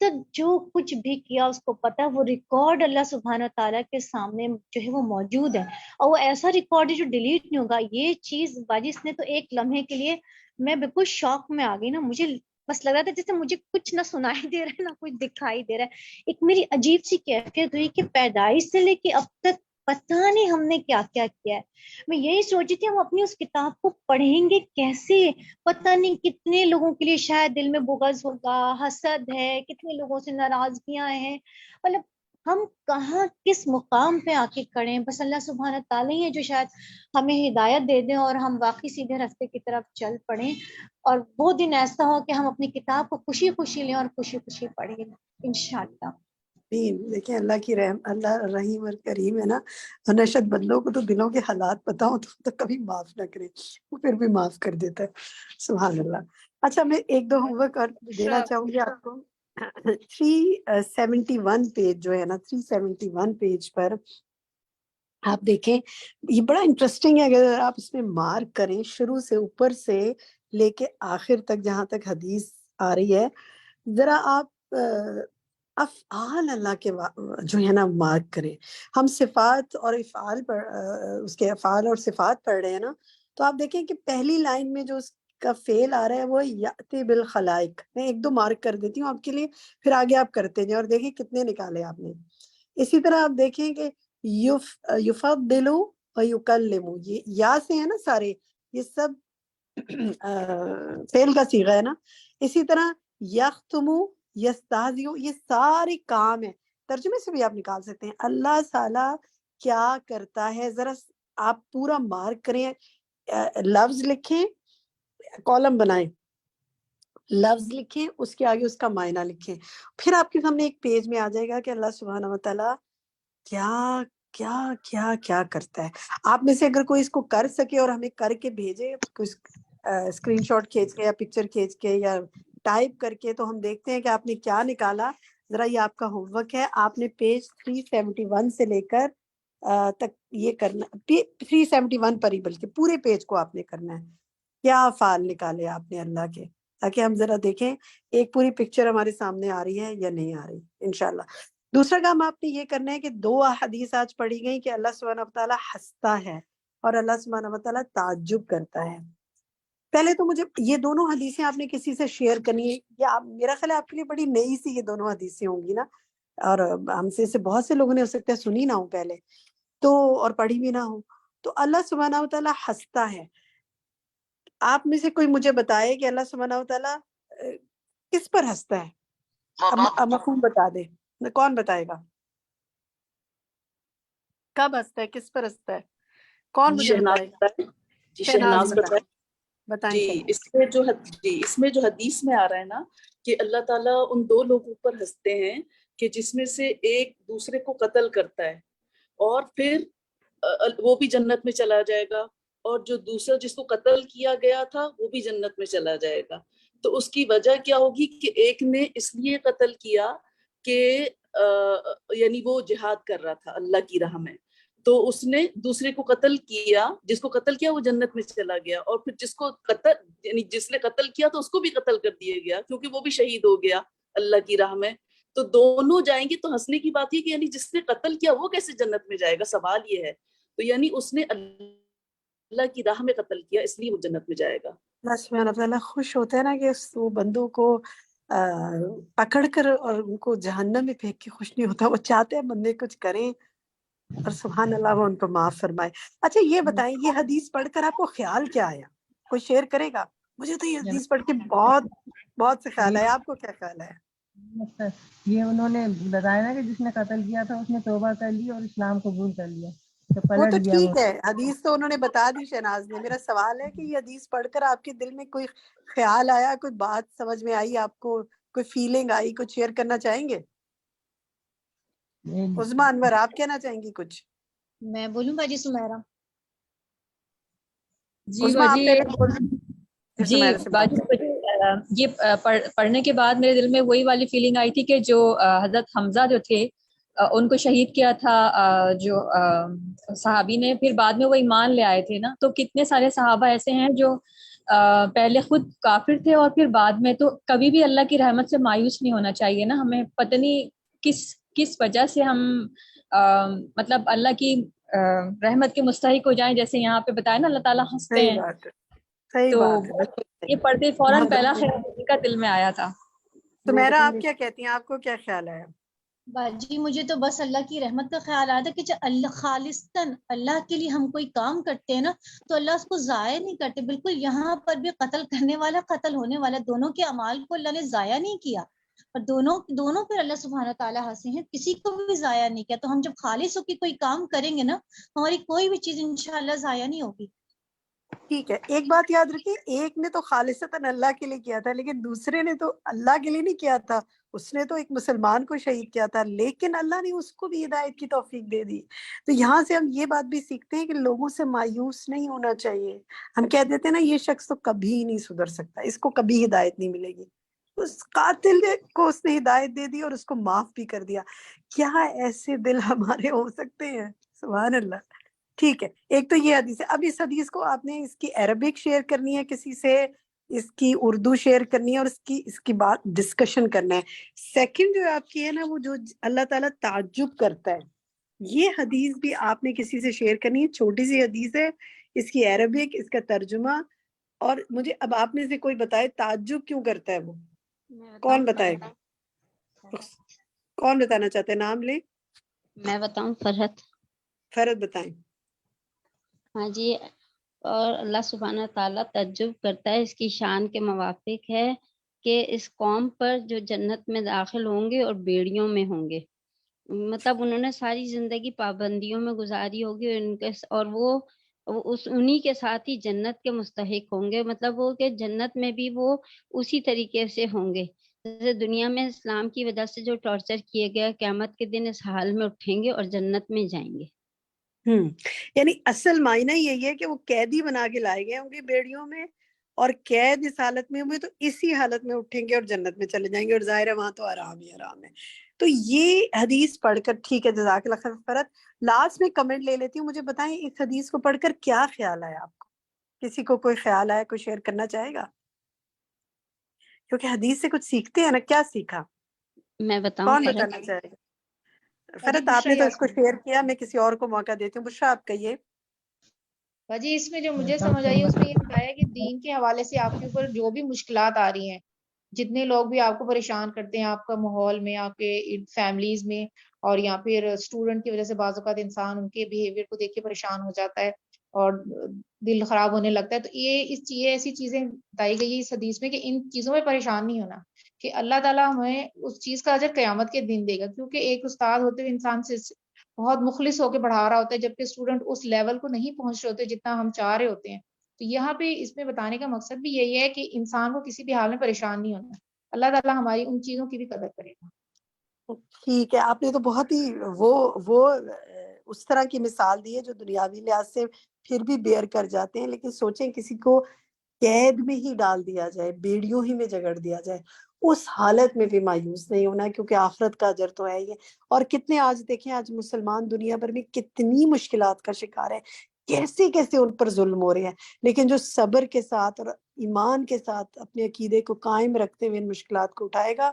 تک جو کچھ بھی کیا اس کو پتا، وہ ریکارڈ اللہ سبحانہ تعالیٰ کے سامنے جو ہے وہ موجود ہے، اور وہ ایسا ریکارڈ ہے جو ڈیلیٹ نہیں ہوگا. یہ چیز باجی اس نے تو ایک لمحے کے لیے میں بالکل شوق میں آ گئی نا. مجھے بس لگ رہا تھا جیسے مجھے کچھ نہ سنائی دے رہا ہے نہ کچھ دکھائی دے رہا ہے. ایک میری عجیب سی کیفیت ہوئی کہ پیدائش سے لے کے اب تک پتہ نہیں ہم نے کیا کیا کیا ہے. میں یہی سوچی تھی ہم اپنی اس کتاب کو پڑھیں گے کیسے، پتہ نہیں کتنے لوگوں کے لیے شاید دل میں بغض ہوگا، حسد ہے، کتنے لوگوں سے ناراضگیاں ہیں، مطلب ہم کہاں کس مقام پہ آ کے کھڑے ہیں. بس اللہ سبحانہ تعالیٰ ہی ہے جو شاید ہمیں ہدایت دے دیں اور ہم واقعی سیدھے راستے کی طرف چل پڑیں، اور وہ دن ایسا ہو کہ ہم اپنی کتاب کو خوشی خوشی لیں اور خوشی خوشی پڑھیں انشاءاللہ. دیکھیں اللہ کی رحم، اللہ رحیم اور کریم ہے نا، ورنہ شاید بندوں کو تو دلوں کے حالات پتہ ہو تو کبھی معاف نہ کرے، وہ پھر بھی معاف کر دیتا ہے. سبحان اللہ. اچھا میں 1-2 ہوم ورک اور دینا چاہوں گی آپ کو. 371 پیج جو ہے نا، 371 پیج پر آپ دیکھیں، یہ بڑا انٹرسٹنگ ہے. اگر آپ اس میں مارک کریں شروع سے اوپر سے لے کے آخر تک جہاں تک حدیث آ رہی ہے، ذرا آپ افعال اللہ کے جو ہے نا مارک کریں. ہم صفات اور افعال اس کے افعال اور صفات پڑھ رہے ہیں نا، تو آپ دیکھیں کہ پہلی لائن میں جو اس کا فعل آ رہا ہے وہ یاتی بالخلائق. میں 1-2 مارک کر دیتی ہوں آپ کے لیے، پھر آگے آپ کرتے جائیں اور دیکھیں کتنے نکالے آپ نے. اسی طرح آپ دیکھیں کہ یفضلو و یکلمو، یہ یا سے ہے نا سارے، یہ سب فعل کا صیغہ ہے نا. اسی طرح یختمو، یستہزئ، یہ سارے کام ہیں. ترجمے سے بھی آپ نکال سکتے ہیں. اللہ تعالی کیا کرتا ہے، ذرا آپ پورا مارک کریں، لفظ لکھیں، کالم بنائیں، لفظ لکھیں، اس کے آگے اس کا معنی لکھیں. پھر آپ کے سامنے ایک پیج میں آ جائے گا کہ اللہ سبحانہ و تعالی کیا کیا کیا کیا کرتا ہے. آپ میں سے اگر کوئی اس کو کر سکے اور ہمیں کر کے بھیجے، اسکرین شاٹ کھینچ کے یا پکچر کھینچ کے یا ٹائپ کر کے، تو ہم دیکھتے ہیں کہ آپ نے کیا نکالا. ذرا یہ آپ کا ہوم ورک ہے. آپ نے پیج 371 سے لے کر تک یہ کرنا, 371 پر ہی بلکہ پورے پیج کو آپ نے کرنا ہے. کیا افعال نکالے آپ نے اللہ کے, تاکہ ہم ذرا دیکھیں ایک پوری پکچر ہمارے سامنے آ رہی ہے یا نہیں آ رہی انشاءاللہ. دوسرا کام آپ نے یہ کرنا ہے کہ 2 حدیث آج پڑھی گئی کہ اللہ سبحانہ وتعالیٰ ہنستا ہے اور اللہ سبحانہ وتعالیٰ تعجب کرتا ہے. پہلے تو مجھے یہ دونوں حدیثیں آپ نے کسی سے شیئر کرنی ہے, یا میرا خیال ہے آپ کے لیے بڑی نئی سی یہ دونوں حدیثیں ہوں گی نا, اور ہم سے بہت سے لوگوں نے ہو سکتا ہے سنی نہ ہو پہلے تو, اور پڑھی بھی نہ ہو. تو اللہ سبحانہ وتعالیٰ ہنستا ہے. آپ میں سے کوئی مجھے بتائے کہ اللہ سبحانہ وتعالیٰ کس پر ہنستا ہے؟ مفہوم بتا دے, کون بتائے گا؟ کب ہنستا ہے, کس پر ہنستا ہے, کون مجھے بتائے گا؟ جی شہناز بتائیں. جی اس میں جو حدیث میں آ رہا ہے نا کہ اللہ تعالیٰ ان 2 لوگوں پر ہنستے ہیں کہ جس میں سے ایک دوسرے کو قتل کرتا ہے اور پھر وہ بھی جنت میں چلا جائے گا, اور جو دوسرا جس کو قتل کیا گیا تھا وہ بھی جنت میں چلا جائے گا. تو اس کی وجہ کیا ہوگی کہ ایک نے اس لیے قتل کیا کہ یعنی وہ جہاد کر رہا تھا اللہ کی راہ میں, تو اس نے دوسرے کو قتل کیا, جس کو قتل کیا وہ جنت میں چلا گیا, اور پھر جس کو قتل یعنی جس نے قتل کیا تو اس کو بھی قتل کر دیا گیا کیونکہ وہ بھی شہید ہو گیا اللہ کی راہ میں. تو دونوں جائیں گے. تو ہنسنے کی بات یہ کہ یعنی جس نے قتل کیا وہ کیسے جنت میں جائے گا, سوال یہ ہے. تو یعنی اس نے اللہ کی راہ میں قتل کیا اس لیے وہ جنت میں جائے گا. اللہ سبحانہ وتعالیٰ خوش ہوتا ہے نا کہ وہ بندوں کو پکڑ کر اور ان کو جہنم میں پھینک کے خوش نہیں ہوتا, وہ چاہتے ہیں بندے کچھ کریں اور سبحان اللہ وہ ان کو معاف فرمائے. اچھا یہ بتائیں, یہ حدیث پڑھ کر آپ کو خیال کیا آیا؟ کوئی شیئر کرے گا؟ مجھے تو یہ حدیث پڑھ کے بہت سے خیال آیا. آپ کو کیا خیال ہے؟ یہ انہوں نے بتایا نا کہ جس نے قتل کیا تھا اس نے توبہ کر لی اور اسلام قبول کر لیا, وہ تو ٹھیک ہے, حدیث تو انہوں نے بتا دی شہناز نے. میرا سوال ہے کہ یہ حدیث پڑھ کر آپ کے دل میں کوئی خیال آیا, کوئی بات سمجھ میں آئی آپ کو, کوئی فیلنگ آئی, کچھ شیئر کرنا چاہیں گے؟ عظمیٰ انور آپ کہنا چاہیں گی کچھ؟ میں بولوں باجی سمیرہ؟ جی باجی یہ پڑھنے کے بعد میرے دل میں وہی والی فیلنگ آئی تھی کہ جو حضرت حمزہ جو تھے ان کو شہید کیا تھا جو صحابی نے, پھر بعد میں وہ ایمان لے آئے تھے نا. تو کتنے سارے صحابہ ایسے ہیں جو پہلے خود کافر تھے اور پھر بعد میں. تو کبھی بھی اللہ کی رحمت سے مایوس نہیں ہونا چاہیے نا. ہمیں پتہ نہیں کس وجہ سے ہم مطلب اللہ کی رحمت کے مستحق ہو جائیں, جیسے یہاں پہ بتایا نا اللہ تعالیٰ ہنستے ہیں. تو یہ پڑھتے فوراً پہلا خیال کا دل میں آیا تھا. سمیرہ آپ کیا کہتی ہیں, آپ کو کیا خیال ہے؟ باجی مجھے تو بس اللہ کی رحمت کا خیال آیا تھا کہ جب اللہ خالصتاً اللہ کے لیے ہم کوئی کام کرتے ہیں نا تو اللہ اس کو ضائع نہیں کرتے. بالکل یہاں پر بھی قتل کرنے والا قتل ہونے والا دونوں کے اعمال کو اللہ نے ضائع نہیں کیا, اور دونوں پر اللہ سبحانہ تعالیٰ ہنسے ہیں, کسی کو بھی ضائع نہیں کیا. تو ہم جب خالص ہو کے کوئی کام کریں گے نا ہماری کوئی بھی چیز انشاءاللہ ضائع نہیں ہوگی. ٹھیک ہے, ایک بات یاد رکھیے, ایک نے تو خالصتاً اللہ کے لیے کیا تھا لیکن دوسرے نے تو اللہ کے لیے نہیں کیا تھا. اس نے تو ایک مسلمان کو شہید کیا تھا لیکن اللہ نے اس کو بھی ہدایت کی توفیق دے دی. تو یہاں سے ہم یہ بات بھی سیکھتے ہیں کہ لوگوں سے مایوس نہیں ہونا چاہیے. ہم کہہ دیتے ہیں نا یہ شخص تو کبھی نہیں سدھر سکتا, اس کو کبھی ہدایت نہیں ملے گی. اس قاتل کو اس نے ہدایت دے دی اور اس کو معاف بھی کر دیا. کیا ایسے دل ہمارے ہو سکتے ہیں؟ سبحان اللہ. ٹھیک ہے, ایک تو یہ حدیث ہے. اب اس حدیث کو آپ نے اس کی عربک شیئر کرنی ہے کسی سے, اس کی اردو شیئر کرنی ہے, اور اس کی بات ڈسکشن کرنا ہے. سیکنڈ جو آپ کی ہے نا وہ جو اللہ تعالیٰ تعجب کرتا ہے, یہ حدیث بھی آپ نے کسی سے شیئر کرنی ہے. چھوٹی سی حدیث ہے, اس کی عربک, اس کا ترجمہ. اور مجھے اب آپ میں سے کوئی بتائے تعجب کیوں کرتا ہے, وہ کون بتائے گا؟ کون بتانا چاہتے ہیں, نام لیں. میں بتاؤں, فرحت بتائیں. ہاں جی, اور اللہ سبحانہ تعالیٰ تعجب کرتا ہے, اس کی شان کے موافق ہے کہ اس قوم پر جو جنت میں داخل ہوں گے اور بیڑیوں میں ہوں گے. مطلب انہوں نے ساری زندگی پابندیوں میں گزاری ہوگی اور وہ انہی کے ساتھ ہی جنت کے مستحق ہوں گے. مطلب وہ کہ جنت میں بھی وہ اسی طریقے سے ہوں گے جیسے دنیا میں اسلام کی وجہ سے جو ٹارچر کیے گئے, قیامت کے دن اس حال میں اٹھیں گے اور جنت میں جائیں گے. یعنی اصل معنی یہی ہے کہ وہ قیدی بنا کے لائے گئے ہوں گے بیڑیوں میں, اور قید اس حالت میں ہوئے تو اسی حالت میں اٹھیں گے اور جنت میں چلے جائیں گے، اور ظاہر ہے وہاں تو آرام ہی آرام ہے۔ تو یہ حدیث پڑھ کر، ٹھیک ہے جزاک اللہ خیر فرت، لاسٹ میں کمنٹ لے لیتی ہوں، مجھے بتائیں اس حدیث کو پڑھ کر کیا خیال آیا آپ کو؟ کسی کو کوئی خیال آیا، کوئی شیئر کرنا چاہے گا؟ کیونکہ حدیث سے کچھ سیکھتے ہیں نا، کیا سیکھا؟ میں بتاؤں کون فرت؟ بتانا چاہے گا؟ فرت آپ نے تو اس کو شیئر کیا، میں کسی اور کو موقع دیتی ہوں۔ بشرا آپ کہیے۔ باجی اس میں جو مجھے سمجھ آئی ہے اس میں یہ بتایا کہ دین کے حوالے سے آپ کے اوپر جو بھی مشکلات آ رہی ہیں، جتنے لوگ بھی آپ کو پریشان کرتے ہیں آپ کا ماحول میں، آپ کے فیملیز میں، اور یا پھر اسٹوڈنٹ کی وجہ سے بعض اوقات انسان ان کے بیہیویئر کو دیکھ کے پریشان ہو جاتا ہے اور دل خراب ہونے لگتا ہے، تو یہ ایسی چیزیں بتائی گئی اس حدیث میں کہ ان چیزوں میں پریشان نہیں ہونا، کہ اللہ تعالیٰ ہمیں اس چیز کا اجر قیامت کے دن دے گا، کیونکہ ایک استاد ہوتے ہوئے انسان سے بہت مخلص ہو کے پڑھا رہا ہوتا ہے، جبکہ اسٹوڈنٹ اس لیول کو نہیں پہنچ رہے ہوتے جتنا ہم چاہ رہے ہوتے ہیں۔ تو یہاں پہ اس میں بتانے کا مقصد بھی یہی ہے کہ انسان کو کسی بھی حال میں پریشان نہیں ہونا، اللہ تعالیٰ ہماری ان چیزوں کی بھی قدر کرے گا۔ ٹھیک ہے، آپ نے تو بہت ہی وہ اس طرح کی مثال دی ہے جو دنیاوی لحاظ سے پھر بھی بیئر کر جاتے ہیں، لیکن سوچیں کسی کو قید میں ہی ڈال دیا جائے، بیڑیوں ہی میں جگڑ دیا جائے، اس حالت میں بھی مایوس نہیں ہونا ہے، کیونکہ آخرت کا اجر تو ہے ہی ہے۔ اور کتنے آج دیکھیں، آج مسلمان دنیا بھر میں کتنی مشکلات کا شکار ہے، کیسے کیسے ان پر ظلم ہو رہے ہیں، لیکن جو صبر کے ساتھ اور ایمان کے ساتھ اپنے عقیدے کو قائم رکھتے ہوئے ان مشکلات کو اٹھائے گا،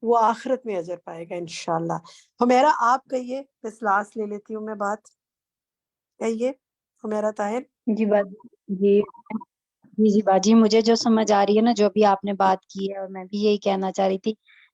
وہ آخرت میں اجر پائے گا انشاءاللہ۔ حمیرہ آپ کہیے، بس لاسٹ لے لیتی ہوں میں بات، کہیے حمیرہ طاہر۔ جی باجی، مجھے جو سمجھ آ رہی ہے نا، جو بھی آپ نے بات کی ہے، اور میں بھی یہی کہنا چاہ رہی تھی،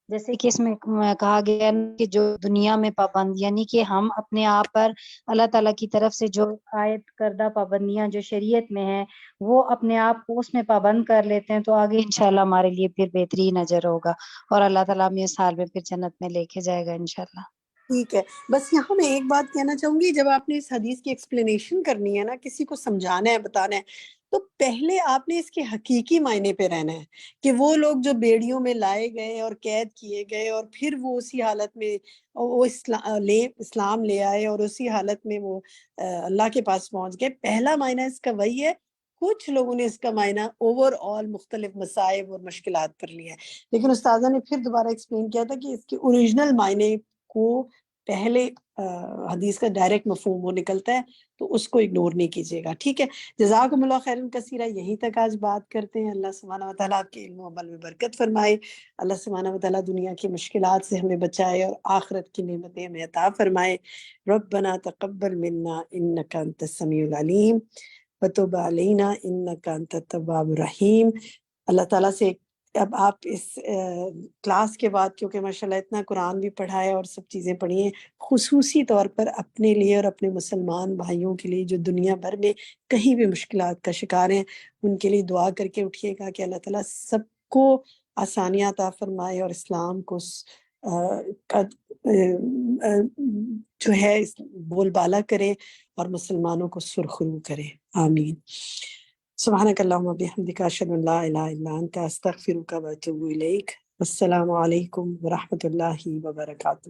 جیسے کہ اس میں کہا گیا ہے کہ جو دنیا میں پابند، یعنی کہ ہم اپنے آپ پر اللہ تعالیٰ کی طرف سے جو عائد کردہ پابندیاں جو شریعت میں ہیں، وہ اپنے آپ کو اس میں پابند کر لیتے ہیں، تو آگے انشاءاللہ ہمارے لیے پھر بہترین اجر ہوگا، اور اللہ تعالیٰ ہمیں اس حال میں پھر جنت میں لے کے جائے گا انشاءاللہ۔ ٹھیک ہے، بس یہاں میں ایک بات کہنا چاہوں گی، جب آپ نے اس حدیث کی ایکسپلینیشن کرنی ہے نا، کسی کو سمجھانا ہے، بتانا ہے، تو پہلے آپ نے اس کے حقیقی معنی پہ رہنا ہے، کہ وہ لوگ جو بیڑیوں میں لائے گئے اور قید کیے گئے اور پھر وہ اسی حالت میں وہ اسلام لے آئے اور اسی حالت میں وہ اللہ کے پاس پہنچ گئے، پہلا معنی اس کا وہی ہے۔ کچھ لوگوں نے اس کا معنی اوور آل مختلف مصائب اور مشکلات پر لیا ہے، لیکن استاذہ نے پھر دوبارہ ایکسپلین کیا تھا کہ اس کے اوریجنل معنی کو پہلے حدیث کا ڈائریکٹ مفہوم وہ نکلتا ہے، تو اس کو اگنور نہیں کیجیے گا، ٹھیک ہے۔ جزاکم اللہ خیرا کثیرا، یہیں تک آج بات کرتے ہیں۔ اللہ سبحانہ و تعالیٰ آپ کے علم و عمل میں برکت فرمائے، اللہ سبحانہ و تعالیٰ دنیا کی مشکلات سے ہمیں بچائے اور آخرت کی نعمتیں ہمیں عطا فرمائے۔ ربنا تقبل منا انک انت السمیع العلیم وتب علینا انک انت التواب الرحیم۔ اللہ تعالیٰ سے اب آپ اس کلاس کے بعد، کیونکہ ماشاءاللہ اتنا قرآن بھی پڑھا ہے اور سب چیزیں پڑھی ہیں، خصوصی طور پر اپنے لیے اور اپنے مسلمان بھائیوں کے لیے جو دنیا بھر میں کہیں بھی مشکلات کا شکار ہیں، ان کے لیے دعا کر کے اٹھیے گا کہ اللہ تعالیٰ سب کو آسانیاں عطا فرمائے اور اسلام کو جو ہے بول بالا کرے اور مسلمانوں کو سرخرو کرے، آمین۔ سبحانک اللہم وبحمدک، اشہد ان لا الہ الا انت، استغفرک واتوب الیک۔ السلام علیکم ورحمۃ اللہ وبرکاتہ۔